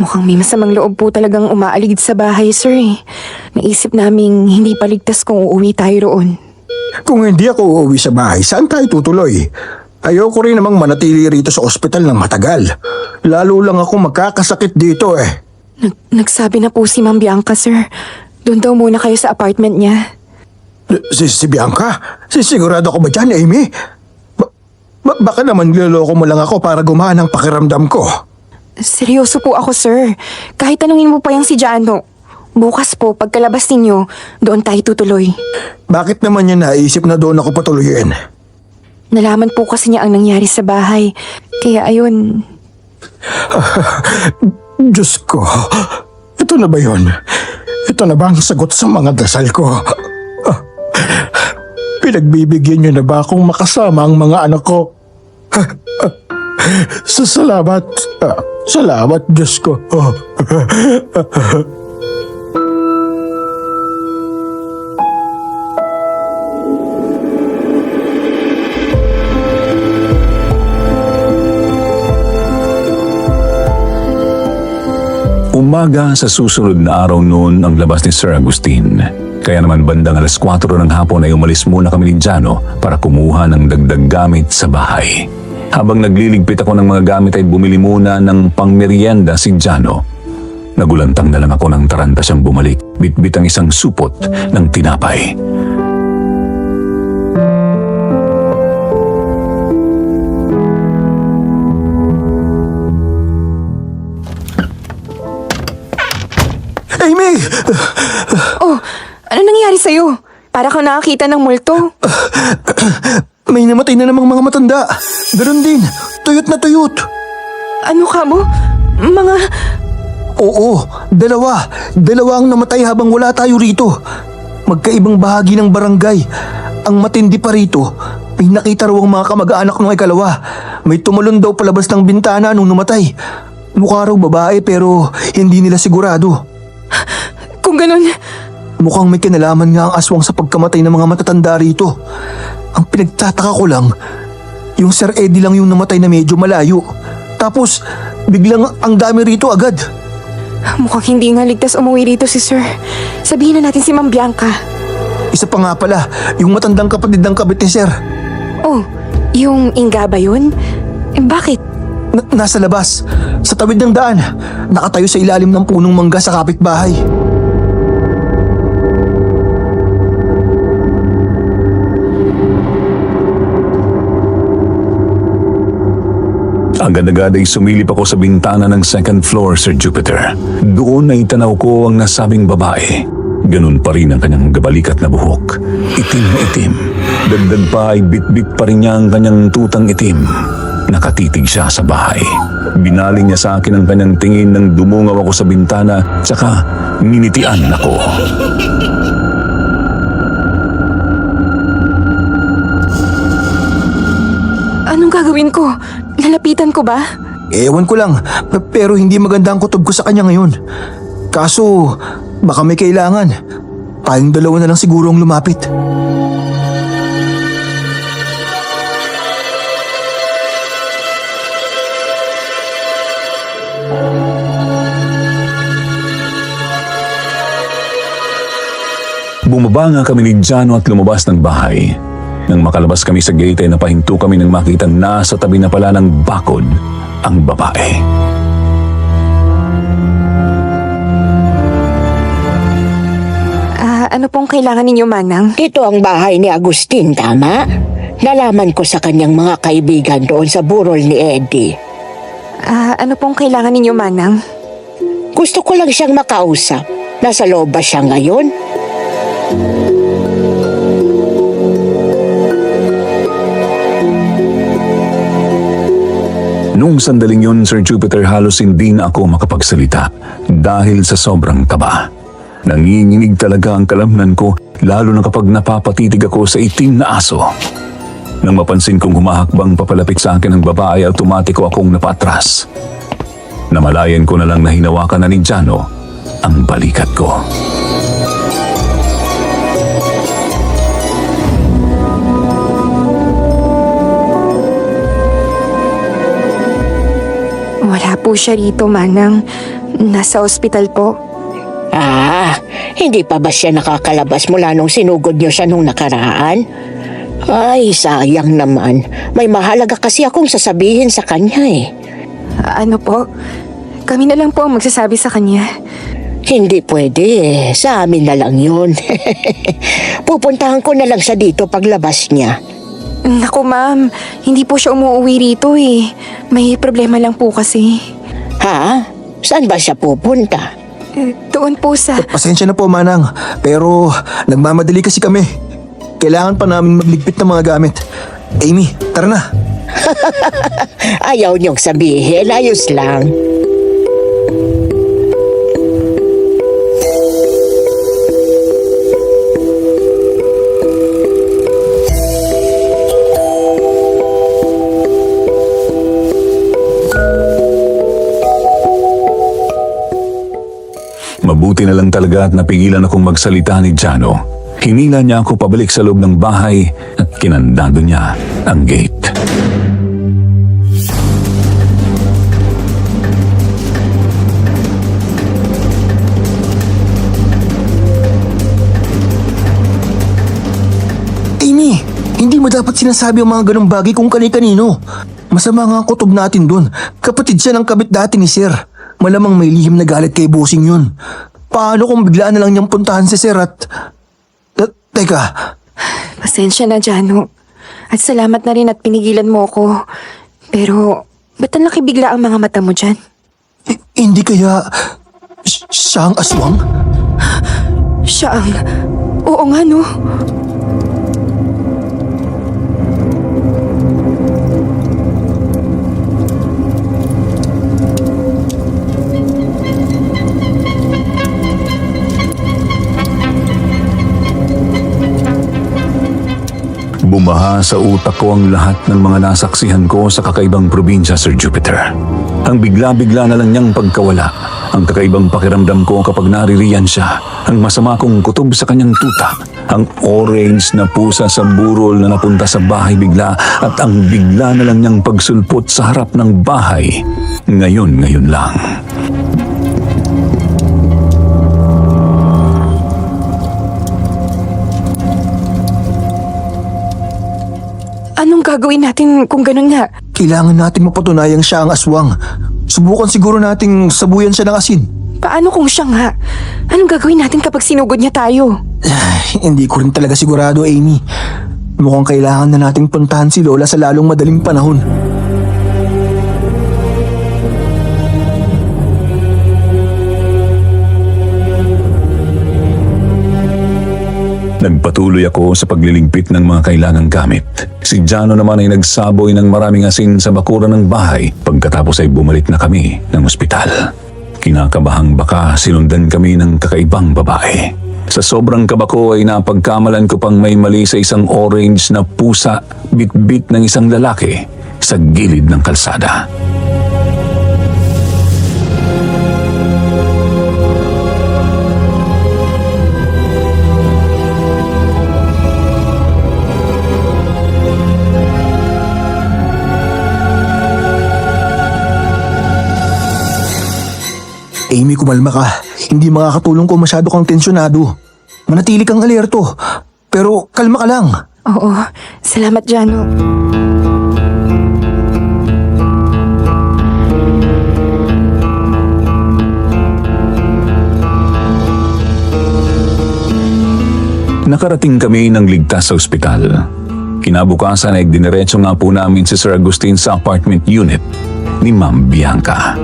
Mukhang may masamang loob po talagang umaaligid sa bahay, Sir eh. Naisip naming hindi paligtas kung uuwi tayo roon. Kung hindi ako uuwi sa bahay, saan tayo tutuloy? Ayoko rin namang manatili rito sa ospital ng matagal. Lalo lang ako magkakasakit dito eh. Nagsabi na po si Ma'am Bianca, Sir. Doon daw muna kayo sa apartment niya. Si Bianca? Sigurado ko ba dyan, Amy? Baka naman niloloko mo lang ako para gumaan ang pakiramdam ko. Seryoso po ako, Sir. Kahit tanungin mo pa yung si Jano. Bukas po, pagkalabas ninyo, doon tayo tutuloy. Bakit naman niya naisip na doon ako patuloyin? Nalaman po kasi niya ang nangyari sa bahay. Kaya ayun, Diyos ko, ito na ba yun? Ito na ba ang sagot sa mga dasal ko? Pinagbibigyan niyo na ba akong makasama ang mga anak ko? Salamat. Salamat, Diyos ko. Umaga sa susunod na araw noon ang labas ni Sir Agustin. Kaya naman bandang 4:00 ng hapon ay umalis muna kami ni Jano para kumuha ng dagdag gamit sa bahay. Habang nagliligpit ako ng mga gamit ay bumili muna ng pangmeryenda si Jano. Nagulantang na lang ako ng taranta siyang bumalik. Bitbit ang isang supot ng tinapay. Nagulantang na lang ako ng taranta siyang bumalik. Bitbit ang isang supot ng tinapay. sa'yo? Para kang nakakita ng multo. May namatay na namang mga matanda. Ganon din, tuyot na tuyot. Ano ka mo? Mga... Oo, dalawa. Dalawa ang namatay habang wala tayo rito. Magkaibang bahagi ng barangay. Ang matindi pa rito, may nakita raw ang mga kamag-anak ng ikalawa. May tumalon daw palabas ng bintana nung namatay. Mukha raw babae pero hindi nila sigurado. Kung ganun... Mukhang may kinalaman nga ang aswang sa pagkamatay ng mga matatanda rito. Ang pinagtataka ko lang, yung Sir Eddie lang yung namatay na medyo malayo. Tapos, biglang ang dami rito agad. Mukhang hindi nga ligtas umuwi rito si Sir. Sabihin na natin si Ma'am Bianca. Isa pa nga pala, yung matandang kapatid ng kabit ni Sir. Oh, yung Inga ba yun? Bakit? Nasa labas, sa tawid ng daan. Nakatayo sa ilalim ng punong mangga sa kapitbahay. Agad-agad ay sumilip ako sa bintana ng second floor, Sir Jupiter. Doon ay tanaw ko ang nasabing babae. Ganun pa rin ang kanyang gabalikat na buhok. Itim na itim. Dagdag pa ay bit-bit pa rin niya ang kanyang tutang itim. Nakatitig siya sa bahay. Binaling niya sa akin ang kanyang tingin nang dumungaw ako sa bintana, tsaka ninitian ako. Anong gagawin ko? Lalapitan ko ba? Ewan ko lang, pero hindi maganda ang kutob ko sa kanya ngayon. Kaso, baka may kailangan. Tayong dalawa na lang siguro ang lumapit. Bumaba nga kami ni Jano at lumabas ng bahay. Nang makalabas kami sa gate ay napahinto kami nang makita nasa tabi na pala ng bakod ang babae. Ano pong kailangan ninyo, Manang? Ito ang bahay ni Agustin, tama? Nalaman ko sa kanyang mga kaibigan doon sa burol ni Eddie. Ano pong kailangan ninyo, Manang? Gusto ko lang siyang makausap. Nasa loob ba siya ngayon? Noong sandaling yun, Sir Jupiter, halos hindi na ako makapagsalita dahil sa sobrang kaba. Nanginginig talaga ang kalamnan ko, lalo na kapag napapatitig ako sa itim na aso. Nang mapansin kong humahakbang papalapit sa akin ang babae, automatiko akong napatras. Namalayan ko na lang na hinawakan na ni Jano ang balikat ko. Wala po siya rito, Manang. Nasa ospital po. Hindi pa ba siya nakakalabas mula nung sinugod niyo siya nung nakaraan? Ay, sayang naman. May mahalaga kasi akong sasabihin sa kanya eh. Ano po? Kami na lang po ang magsasabi sa kanya. Hindi pwede eh. Sa amin na lang yun. Pupuntahan ko na lang siya dito paglabas niya. Naku, Ma'am. Hindi po siya umuwi rito eh. May problema lang po kasi. Ha? Saan ba siya pupunta? Doon po sa... Pasensya na po, Manang. Pero nagmamadali kasi kami. Kailangan pa namin magligpit ng mga gamit. Amy, tara na. Ayaw niyong sabihin. Ayos lang. Mabuti na lang talaga at napigilan akong magsalita ni Jano. Hinila niya ako pabalik sa loob ng bahay at kinandado niya ang gate. Amy, hindi mo dapat sinasabi ang mga ganong bagay kung kani-kanino. Masama nga ang kutob natin dun. Kapatid siya ng kabit dati ni Sir. Malamang may lihim na galit kay bossing yun. Paano kung biglaan na lang niyang puntahan si Sir at... Teka, Pasensya na, Jano. At salamat na rin at pinigilan mo ako. Pero, ba't ang laki bigla ang mga mata mo dyan? hindi kaya... siya ang aswang? Siya ang... Oo nga, no? Bumaha sa utak ko ang lahat ng mga nasaksihan ko sa kakaibang probinsya, Sir Jupiter. Ang bigla-bigla na lang niyang pagkawala, ang kakaibang pakiramdam ko kapag naririyan siya, ang masama kong kutob sa kanyang tuta, ang orange na pusa sa burol na napunta sa bahay bigla, at ang bigla na lang niyang pagsulpot sa harap ng bahay. Ngayon lang. Anong gagawin natin kung ganun nga? Kailangan natin mapatunayang siya ang aswang. Subukan siguro nating sabuyan siya ng asin. Paano kung siya nga? Anong gagawin natin kapag sinugod niya tayo? Hindi ko rin talaga sigurado, Amy. Mukhang kailangan na nating puntahan si Lola sa lalong madaling panahon. Nagpatuloy ako sa pagliligpit ng mga kailangang gamit. Si Jano naman ay nagsaboy ng maraming asin sa bakuran ng bahay pagkatapos ay bumalik na kami ng ospital. Kinakabahang baka sinundan kami ng kakaibang babae. Sa sobrang kaba ko ay napagkamalan ko pang may mali sa isang orange na pusa bit-bit ng isang lalaki sa gilid ng kalsada. Amy, kumalma ka. Hindi makakatulong kung masyado kang tensyonado. Manatili kang alerto. Pero kalma ka lang. Oo, salamat, Jano. Nakarating kami ng ligtas sa ospital. Kinabukasan ay diniretso nga po namin si Sir Agustin sa apartment unit ni Ma'am Bianca.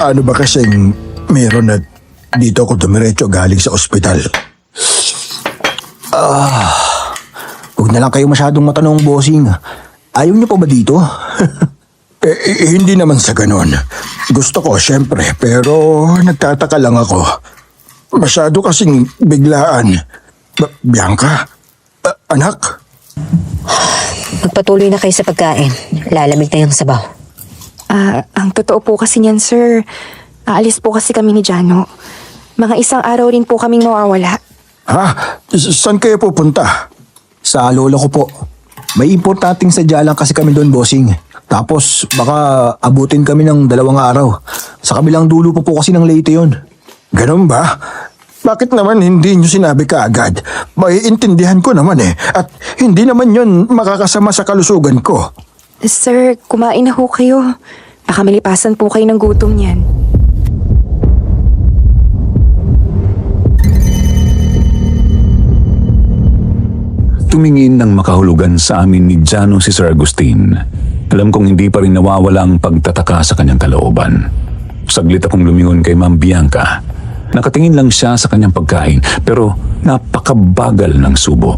Ano ba kasing meron na dito ako dumiretso galing sa ospital? Huwag na lang kayo masyadong matanong, bossing. Ayaw niyo pa ba dito? Hindi naman sa ganon. Gusto ko, syempre, pero nagtataka lang ako. Masyado kasing biglaan. Bianca? Anak? Magpatuloy na kayo sa pagkain. Lalamig na yung sabaw. Ang totoo po kasi niyan, sir. Aalis po kasi kami ni Jano. Mga isang araw rin po kaming mawawala. Ha? Saan kayo pupunta? Sa lola ko po. May importanteng sadya lang kasi kami doon, bossing. Tapos baka abutin kami ng 2 araw. Sa kabilang dulo po kasi ng Leyte yon. Ganun ba? Bakit naman hindi nyo sinabi kaagad? Maiintindihan ko naman eh. At hindi naman yon makakasama sa kalusugan ko. Sir, kumain na ho kayo. Baka malipasan po kayo ng gutom niyan. Tumingin ng makahulugan sa amin ni Jano si Sir Agustin. Alam kong hindi pa rin nawawala ang pagtataka sa kanyang kalooban. Saglit akong lumingon kay Ma'am Bianca. Nakatingin lang siya sa kanyang pagkain pero napakabagal ng subo.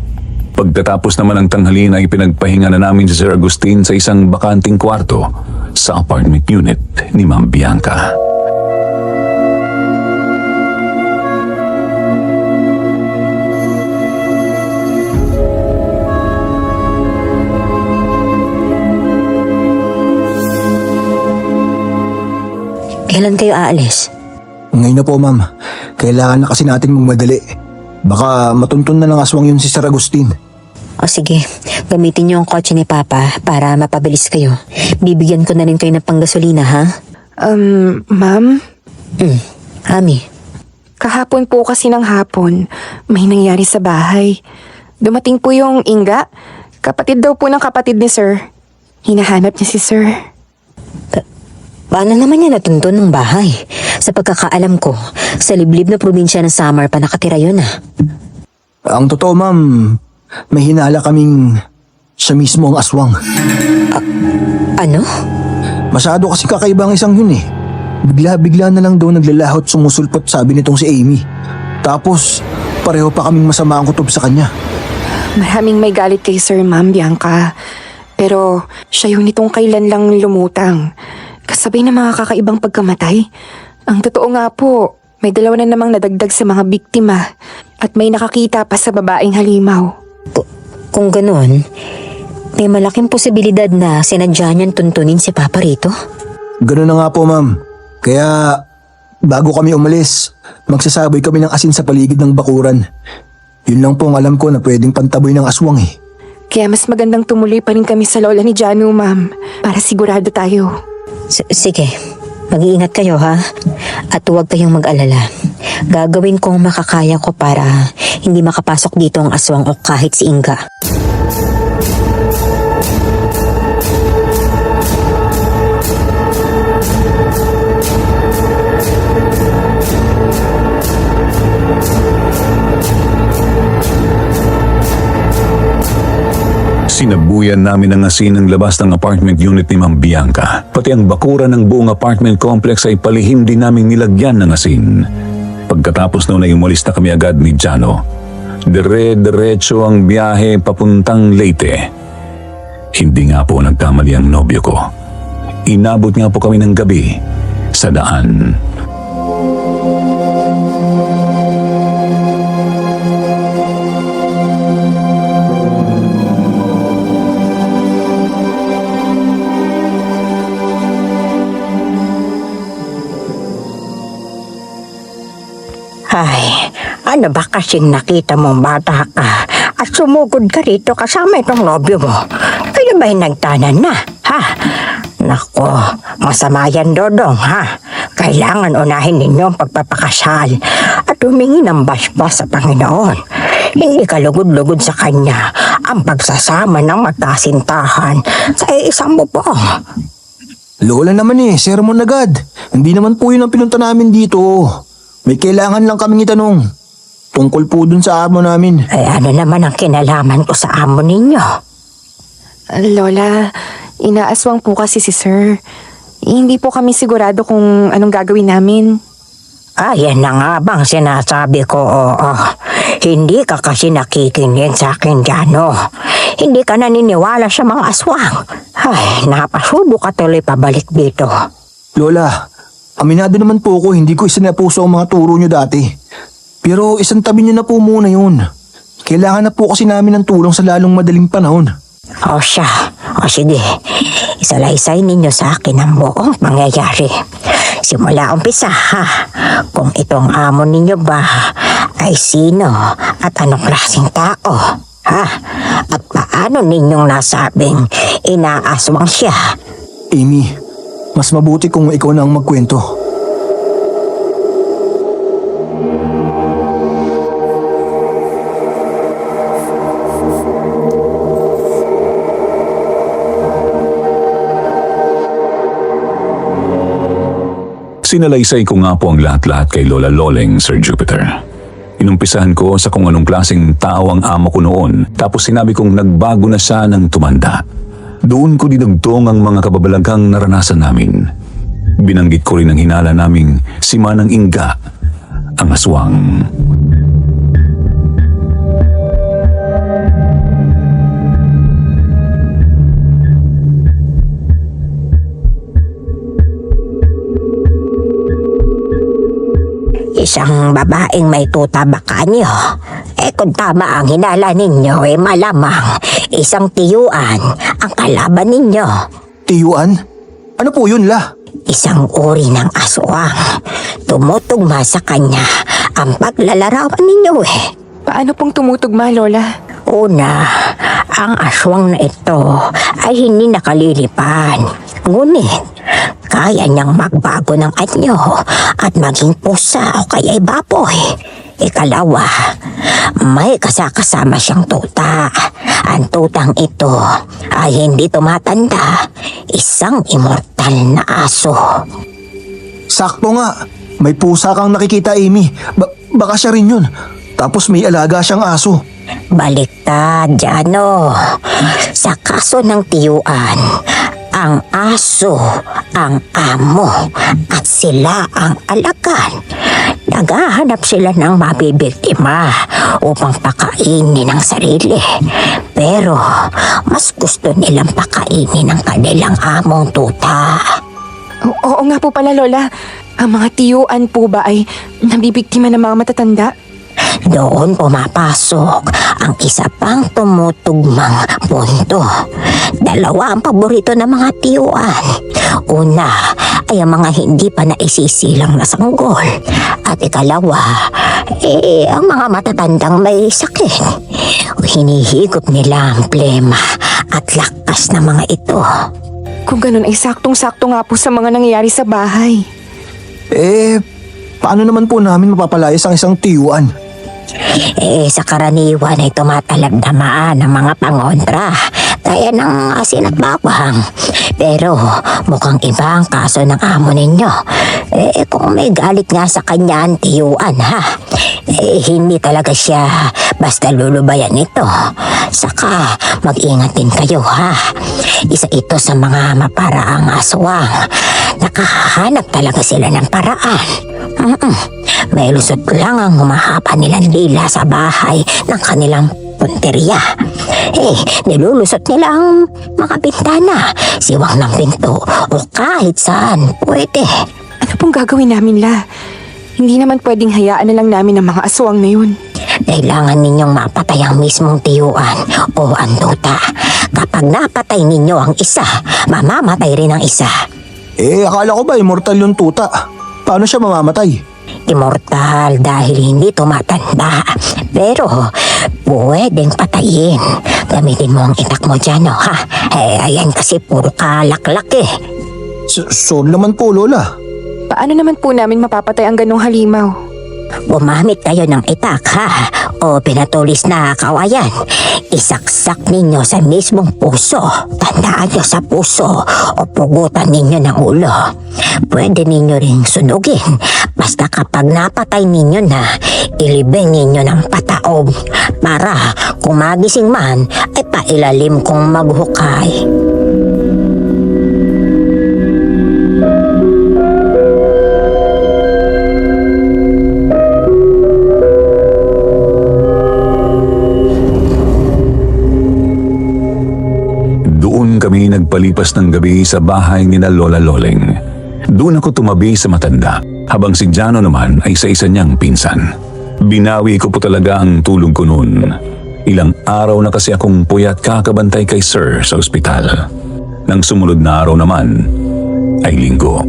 Pagkatapos naman ng tanghalian ay pinagpahinga na namin si Sir Agustin sa isang bakanting kwarto sa apartment unit ni Ma'am Bianca. Kailan kayo aalis? Ngayon na po, ma'am. Kailangan na kasi natin magmadali. Baka matuntun na ng aswang yun si Sir Agustin. O sige, gamitin niyo ang kotse ni Papa para mapabilis kayo. Bibigyan ko na rin kayo ng panggasolina, ha? Ma'am? Ami, Kahapon po kasi ng hapon, may nangyari sa bahay. Dumating po yung Inga. Kapatid daw po ng kapatid ni Sir. Hinahanap niya si Sir. paano naman niya natuntun ng bahay? Sa pagkakaalam ko, sa liblib na probinsya ng Samar pa nakatira yun, ah. Ang totoo, ma'am, may hinala kaming Siya mismo ang aswang. Ano? Masyado kasi kakaiba ang isang yun eh. Bigla-bigla na lang daw naglalahot sumusulpot, sabi nitong si Amy. Tapos, pareho pa kaming masama ang kutob sa kanya. Maraming may galit kay Sir Ma'am Bianca. Pero siya yung nitong kailan lang lumutang. Kasabay ng mga kakaibang pagkamatay. Ang totoo nga po, may dalawa na namang nadagdag sa mga biktima. At may nakakita pa sa babaeng halimaw. Kung ganun, may malaking posibilidad na sinadya niyan tuntunin si Papa rito. Ganun na nga po, ma'am. Kaya, bago kami umalis, magsasabay kami ng asin sa paligid ng bakuran. Yun lang po ang alam ko na pwedeng pantaboy ng aswang eh. Kaya mas magandang tumuloy pa rin kami sa lola ni Janu, ma'am. Para sigurado tayo. Sige, mag-iingat kayo ha. At huwag kayong mag-alala. Gagawin kong makakaya ko para hindi makapasok dito ang aswang o kahit si Inga. Sinabuyan namin ang asin ang labas ng apartment unit ni Ma'am Bianca. Pati ang bakuran ng buong apartment complex ay palihim din naming nilagyan ng asin. Pagkatapos noon ay umalis na kami agad ni Jano. Dire-diretso ang biyahe papuntang Leyte. Hindi nga po nagkamali ang nobyo ko. Inabot nga po kami ng gabi sa daan. Ay, ano ba kasing nakita mong bata ka at sumugod ka rito kasama itong nobyo mo? Kayo ba'y nagtanan na, ha? Nako, masama yan, Dodong, ha? Kailangan unahin ninyo ang pagpapakasal at humingi ng basbas sa Panginoon. Hindi ka lugod-lugod sa kanya ang pagsasama ng magkasintahan sa isang bubong. Lola naman eh, sermon agad. Hindi naman po yun ang pinunta namin dito. May kailangan lang kaming itanong. Tungkol po dun sa amo namin. Ay ano naman ang kinalaman ko sa amo ninyo? Lola, inaaswang po kasi si Sir. Hindi po kami sigurado kung anong gagawin namin. Ayan na nga bang sinasabi ko, oo. Hindi ka kasi nakikinig sa akin, Jano. Hindi ka naniniwala sa mga aswang. Ay, napasubo ka tuloy pabalik dito. Lola, aminado naman po ako, hindi ko isinapuso ang mga turo nyo dati. Pero isang tabi nyo na po muna yun. Kailangan na po kasi namin ng tulong sa lalong madaling panahon. O siya, o sige. Isalaysay ninyo sa akin ang buong pangyayari. Simula umpisa, ha? Kung itong amo ninyo ba ay sino at anong klaseng tao, ha? At paano ninyong nasabing inaaswang siya? Amy, mas mabuti kung ikaw na ang magkwento. Sinalaysay ko nga po ang lahat-lahat kay Lola Loleng, Sir Jupiter. Inumpisahan ko sa kung anong klaseng tao ang amo ko noon, tapos sinabi kong nagbago na siya ng tumanda. Doon ko dinugtong ang mga kababalaghang naranasan namin. Binanggit ko rin ang hinala naming si Manang Inga, ang aswang. Isang babaeng may tuta ba kanyo? Kung tama ang hinala ninyo, malamang isang tiyuan ang kalaban ninyo. Tiyuan? Ano po yun, La? Isang uri ng aswang. Tumutugma sa kanya ang paglalarawan ninyo Paano pong tumutugma, Lola? Una, ang aswang na ito ay hindi nakalilipan. Ngunit, kaya niyang magbago ng anyo at maging pusa o kaya'y baboy. Ikalawa, may kasama siyang tuta. Ang tutang ito ay hindi tumatanda. Isang immortal na aso. Sakto nga. May pusa kang nakikita, Amy. Baka siya rin yun. Tapos may alaga siyang aso. Baliktad, Jano. Sa kaso ng tiyuan, ang aso ang amo at sila ang alagan. Naghahanap sila ng mabibiktima upang pakainin ang sarili. Pero mas gusto nilang pakainin ang kanilang among tuta. Oo nga po pala, Lola. Ang mga tiyuan po ba ay nabibiktima ng mga matatanda? Doon pumapasok ang isa pang tumutugmang punto. Dalawa ang paborito ng mga tiyuan. Una ay ang mga hindi pa naisisilang na sanggol. At ikalawa, ang mga matatandang may sakit. Hinihigop nila ang plema at lakas ng mga ito. Kung ganun ay saktong-sakto nga po sa mga nangyayari sa bahay. Paano naman po namin mapapalayas ang isang tiyuan? Sa karaniwan ay tumatalagdamaan ng mga pangontra, kaya ng asin at bawang. Pero mukhang iba ang kaso ng amo ninyo. Kung may galit nga sa kanya ang tiyuan, hindi talaga siya basta lulubayan ito. Saka mag-ingat din kayo, Isa ito sa mga maparaang aswang. Nakahanap talaga sila ng paraan. May lusot lang ang humahapa nilang dila sa bahay ng kanilang punteriya. Nilulusot nila ang mga bintana, siwang ng pinto o kahit saan pwede. Ano pong gagawin namin, La? Hindi naman pwedeng hayaan na lang namin ang mga aswang na yun. Kailangan ninyong mapatay ang mismong tiyuan o ang tuta. Kapag napatay ninyo ang isa, mamamatay rin ang isa. Akala ko ba immortal yung tuta? Paano siya mamamatay? Immortal dahil hindi tumatanda. Pero pwedeng patayin. Gamitin mo ang itak mo dyan, ayan kasi puro kalaklak So naman po, Lola. Paano naman po namin mapapatay ang ganong halimaw? Gumamit kayo ng itak, o pinatulis na kawayan. Isaksak ninyo sa mismong puso. Tandaan nyo sa puso o pugutan ninyo ng ulo. Pwede ninyo ring sunugin. Basta kapag napatay ninyo na, ilibing ninyo ng pataob para kung magising man ay pailalim kong maghukay. Kami nagpalipas ng gabi sa bahay ni na Lola Loleng. Doon ako tumabi sa matanda, habang si Jano naman ay sa isa niyang pinsan. Binawi ko po talaga ang tulong ko noon. Ilang araw na kasi akong puyat kakabantay kay Sir sa ospital. Nang sumunod na araw naman ay linggo.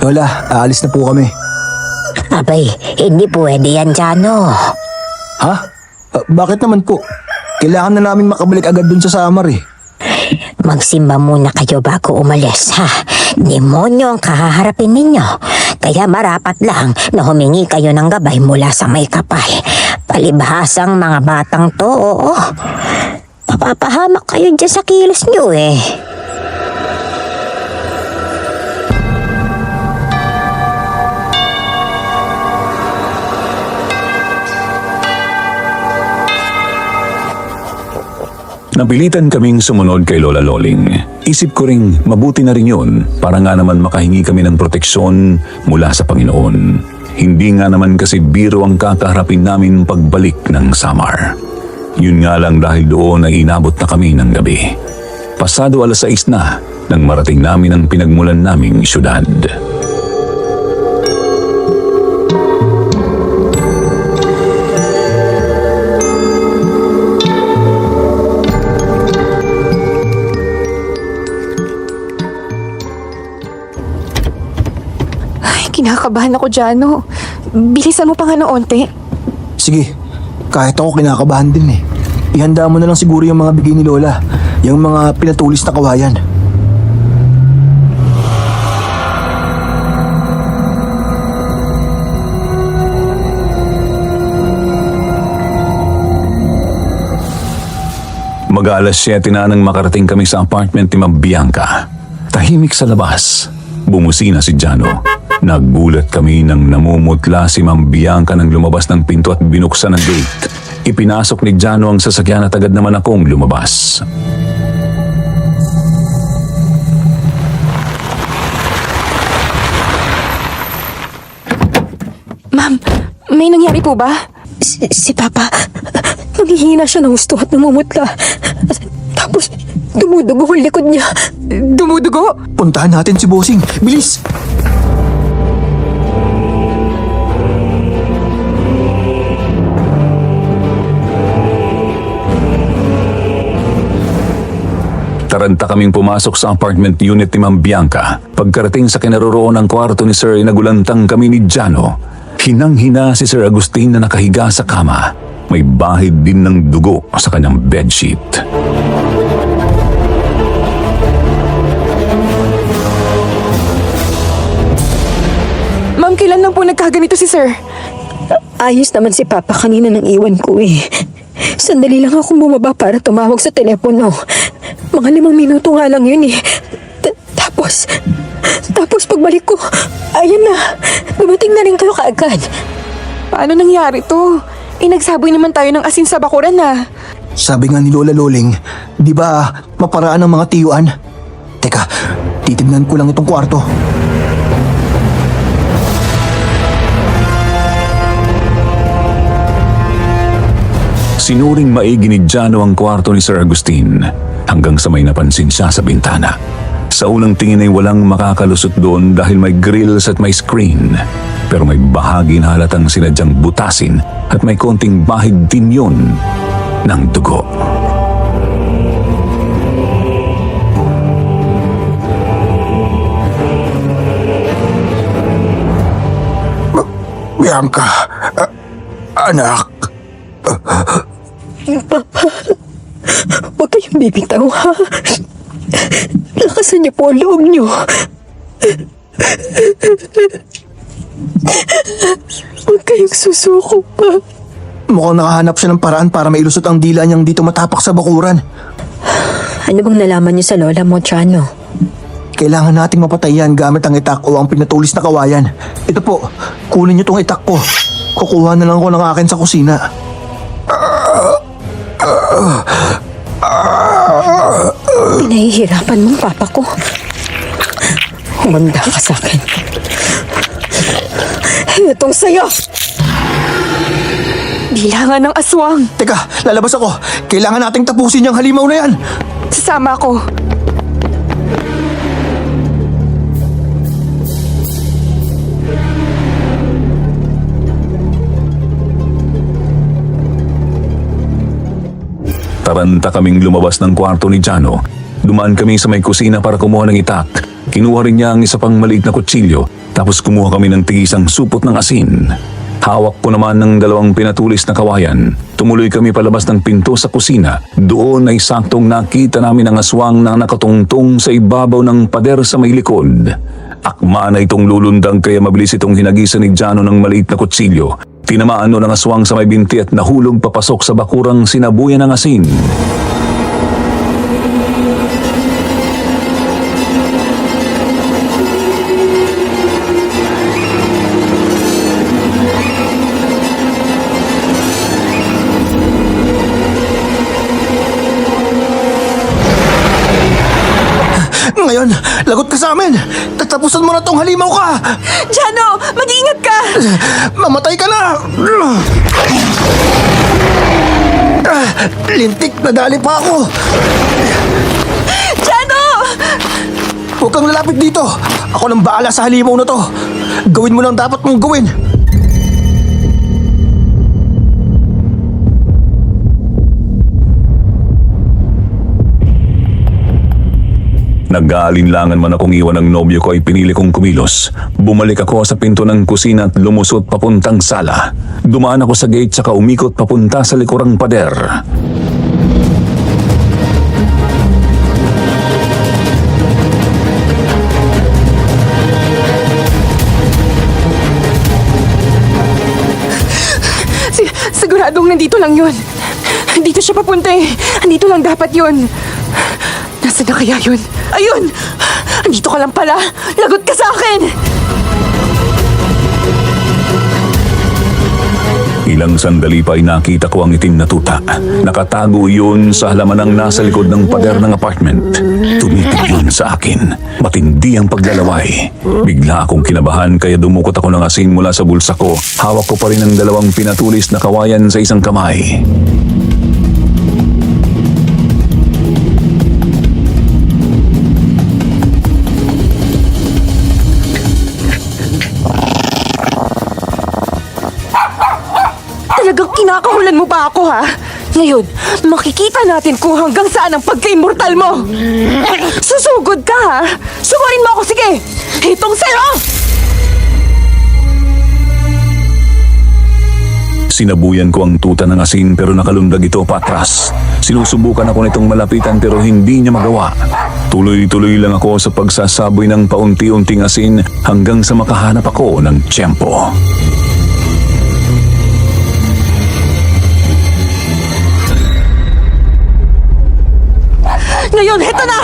Lola, aalis na po kami. Abay, hindi pwede yan, Jano. Bakit naman po? Kailangan na namin makabalik agad dun sa Samar Magsimba muna kayo bago umalis, Demonyo ang kahaharapin ninyo. Kaya marapat lang na humingi kayo ng gabay mula sa may kapal. Palibhasang mga batang to, oo. Mapapahamak kayo dyan sa kilos nyo Napilitan kaming sumunod kay Lola Loling. Isip ko ring mabuti na rin yun para nga naman makahingi kami ng proteksyon mula sa Panginoon. Hindi nga naman kasi biro ang kakaharapin namin pagbalik ng Samar. Yun nga lang dahil doon ay inabot na kami ng gabi. Pasado 6:00 na nang marating namin ang pinagmulan naming syudad. Kinakabahan ako, Jano. Bilisan mo pa nga ng onte. Sige, kahit ako kinakabahan din Ihanda mo na lang siguro yung mga bigay ni Lola. Yung mga pinatulis na kawayan. Mag-7 na nang makarating kami sa apartment ni Ma'am Bianca. Tahimik sa labas. Bumusina si Jano. Naggulat kami nang namumutla si Ma'am Bianca nang lumabas ng pinto at binuksan ang gate. Ipinasok ni Jano ang sasakyan at agad naman akong lumabas. Ma'am, may nangyari po ba? Si Papa, nanghihina siya ng gusto at namumutla. Tapos, dumudugo ang likod niya. Dumudugo? Puntahan natin si Bossing. Bilis! Taranta kaming pumasok sa apartment unit ni Ma'am Bianca. Pagkarating sa kinaroroon ng kwarto ni Sir, nagulantang kami ni Jano. Hinang-hina si Sir Agustin na nakahiga sa kama. May bahid din ng dugo sa kanyang bedsheet. Ma'am, kailan lang po nagkaganito si Sir? Ayos naman si Papa kanina nang iwan ko eh. Sandali lang akong bumaba para tumawag sa telepono. Mga 5 minuto nga lang yun eh. Tapos pagbalik ko, ayan na, dumating na rin kayo kaagad. Paano nangyari to? Nagsaboy naman tayo ng asin sa bakuran na. Sabi nga ni Lola Loling, di ba maparaan ng mga tiyuan? Teka, titignan ko lang itong kwarto. Sinuring maigi ni Jano ang kwarto ni Sir Agustin hanggang sa may napansin siya sa bintana. Sa unang tingin ay walang makakalusot doon dahil may grills at may screen. Pero may bahagi na halatang sinadyang butasin at may konting bahid din yun ng dugo. Bianca, anak. Papa, huwag kayong bibitaw ha. Lakasan niyo po ang loob niyo. Huwag kayong susuko pa. Mukhang nakahanap siya ng paraan para mailusot ang dila niyang dito matapak sa bakuran. Ano bang nalaman niyo sa lola mo, Chano? Kailangan nating mapatay yan gamit ang itak o ang pinatulis na kawayan. Ito po, kunin niyo tong itak ko. Kukuha na lang ako ng akin sa kusina. Pinahihirapan mong papa ko. Humanda ka sa akin. Itong sa'yo! Bilangan ng aswang. Teka, lalabas ako. Kailangan nating tapusin yung halimaw na yan. Sasama ako. Taranta kaming lumabas ng kwarto ni Jano. Dumaan kami sa may kusina para kumuha ng itak. Kinuha rin niya ang isa pang maliit na kutsilyo, tapos kumuha kami ng tigisang supot ng asin. Hawak ko naman ng 2 pinatulis na kawayan. Tumuloy kami palabas ng pinto sa kusina. Doon ay saktong nakita namin ang aswang na nakatungtong sa ibabaw ng pader sa may likod. Akma na itong lulundang kaya mabilis itong hinagisan ni Jano ng maliit na kutsilyo. Tinamaan nun ang aswang sa may binti at nahulog papasok sa bakurang sinabuyan ng asin. Ngayon, lagot ka sa amin. Tatapusan mo na tong halimaw ka. Jano, mag-iingat ka! Mamatay ka na. Lintik, nadali pa ako. Jano! Huwag kang lalapit dito. Ako nang bahala sa halimaw na to. Gawin mo lang dapat mong gawin. Nag-aalinlangan man akong iwan ng nobyo ko ay pinili kong kumilos. Bumalik ako sa pinto ng kusina at lumusot papuntang sala. Dumaan ako sa gate saka umikot papunta sa likurang pader. Siguradong nandito lang yun. Dito siya papunta eh. Andito lang dapat yun. Nasaan na kaya yun? Ayun! Andito ka lang pala! Lagot ka sa akin! Ilang sandali pa ay nakita ko ang itim na tuta. Nakatago yun sa halaman ng nasa likod ng pader ng apartment. Tumitig yun sa akin. Matindi ang paglalaway. Bigla akong kinabahan kaya dumukot ako ng asin mula sa bulsa ko. Hawak ko pa rin ang dalawang pinatulis na kawayan sa isang kamay. Talagang kinakahulan mo pa ako, ha? Ngayon, makikita natin kung hanggang saan ang pagka-immortal mo! Susugod ka, ha? Sugurin mo ako, sige! Hitong zero! Sinabuyan ko ang tuta ng asin pero nakalundag ito patras. Sinusubukan ako nitong malapitan pero hindi niya magawa. Tuloy-tuloy lang ako sa pagsasaboy ng paunti-unting asin hanggang sa makahanap ako ng tiyempo. Ngayon, heto na!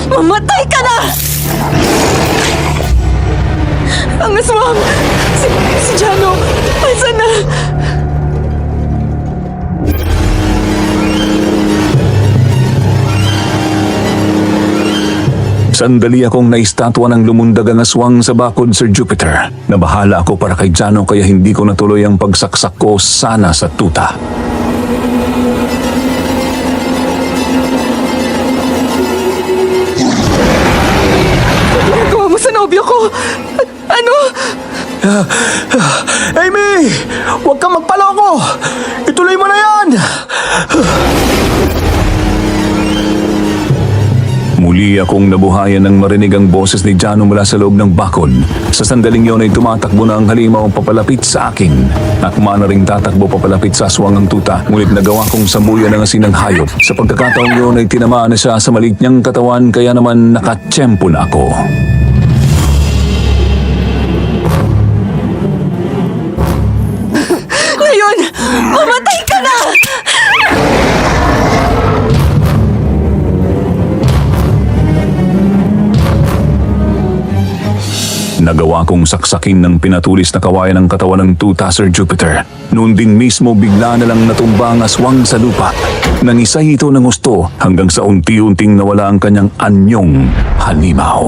Mamatay ka na! Ang aswang! Si Jano! Asan na? Sandali akong naistatwa ng lumundag ang aswang sa bakod, Sir Jupiter. Nabahala ako para kay Jano kaya hindi ko natuloy ang pagsaksak ko sana sa tuta. Ginagawa mo sa nobyo ko! Ano? Amy! Huwag kang magpaloko! Ituloy mo na yan! Muli akong nabuhayan nang marinig ang boses ni Jano mula sa loob ng bakod. Sa sandaling yun ay tumatakbo na ang halimaw papalapit sa akin. Nakma na ring tatakbo papalapit sa aswang ang tuta, ngunit nagawa kong sambuyan ng asin ng hayop. Sa pagkakataon yun ay tinamaan na siya sa maliit niyang katawan kaya naman nakatsyempo na ako. Ngayon, mamatay ka na! Nagawa kong saksakin ng pinatulis na kawayan ng katawan ng tuta, Sir Jupiter. Noon din mismo bigla na lang natumba ang aswang sa lupa. Nangisay ito ng gusto hanggang sa unti-unting nawala ang kanyang anyong halimaw.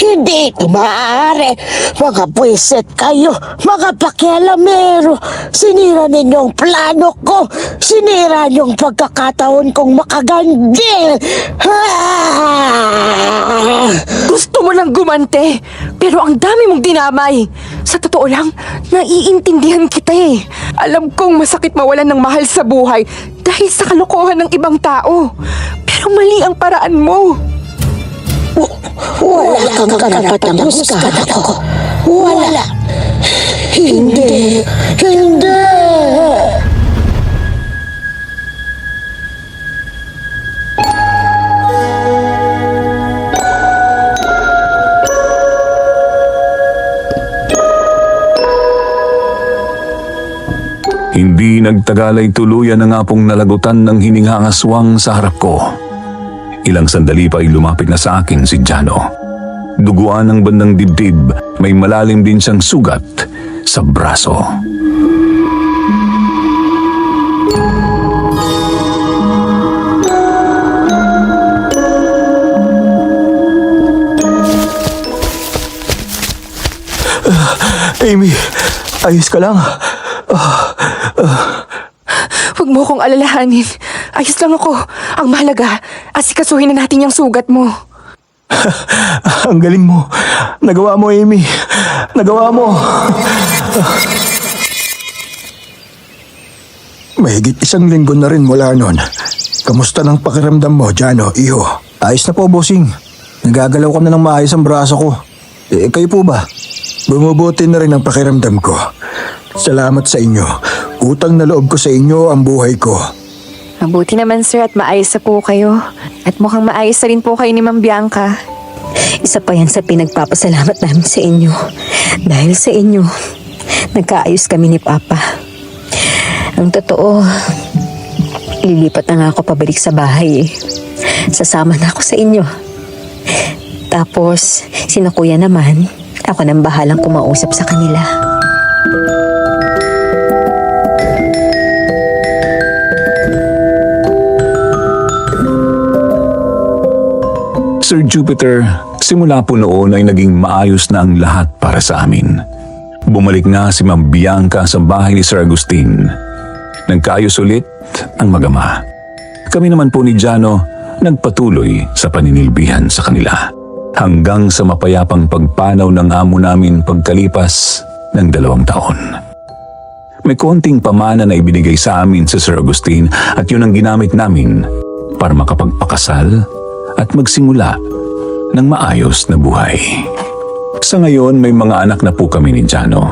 Hindi ito maaari. Mga buwisit kayo, mga pakialamero. Sinira ninyong plano ko. Sinira niyong pagkakataon kong makaganggil. Gusto mo lang gumante, pero ang dami mong dinamay. Sa totoo lang, naiintindihan kita eh. Alam kong masakit mawalan ng mahal sa buhay dahil sa kalokohan ng ibang tao. Pero mali ang paraan mo. Wala kang karapatang husgahan ako. Wala. Hindi. Hindi. Hindi nagtagal ay tuluyan na nga pong nalagutan ng hininga ang aswang sa harap ko. Ilang sandali pa ay lumapit na sa akin si Jano. Duguan ng bandang dibdib, may malalim din siyang sugat sa braso. Amy, ayos ka lang? Huwag mo akong alalahanin. Ayos lang ako. Ang mahalaga, asikasuhin na natin yung sugat mo. Ang galing mo. Nagawa mo, Amy. Nagawa mo. Mahigit 1 linggo na rin mula nun. Kamusta ng pakiramdam mo, Jano, iho? Ayos na po, bossing. Nagagalaw ka na ng maayos ang braso ko. Kayo po ba? Bumubuti na rin ang pakiramdam ko. Salamat sa inyo. Utang na loob ko sa inyo ang buhay ko. Mabuti naman sir at maayos na po kayo. At mukhang maayos na rin po kayo ni Ma'am Bianca. Isa pa yan sa pinagpapasalamat namin sa inyo. Dahil sa inyo, nagkaayos kami ni Papa. Ang totoo, lilipat na nga ako pabalik sa bahay eh. Sasama na ako sa inyo. Tapos, sina kuya naman, ako nang bahalang kumausap sa kanila. Sir Jupiter, simula po noon ay naging maayos na ang lahat para sa amin. Bumalik nga si Ma'am Bianca sa bahay ni Sir Agustin. Nagkaayos ulit ang mag-ama. Kami naman po ni Jano nagpatuloy sa paninilbihan sa kanila hanggang sa mapayapang pagpanaw ng amo namin pagkalipas ng 2 taon. May konting pamana na ibinigay sa amin sa Sir Agustin at yun ang ginamit namin para makapagpakasal at magsimula ng maayos na buhay. Sa ngayon, may mga anak na po kami ni Jano.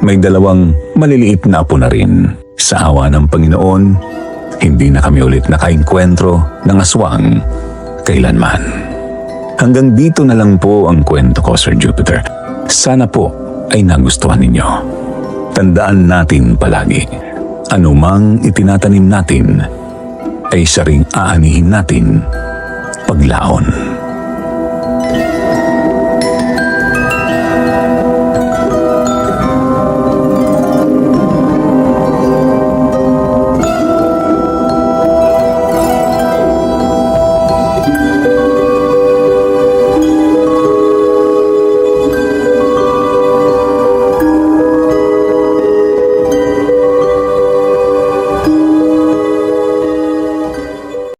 May 2 maliliit na apo na rin. Sa awa ng Panginoon, hindi na kami ulit nakainkwentro ng aswang kailanman. Hanggang dito na lang po ang kwento ko, Sir Jupiter. Sana po ay nagustuhan ninyo. Tandaan natin palagi, anumang itinatanim natin, ay siya ring aanihin natin paglaon.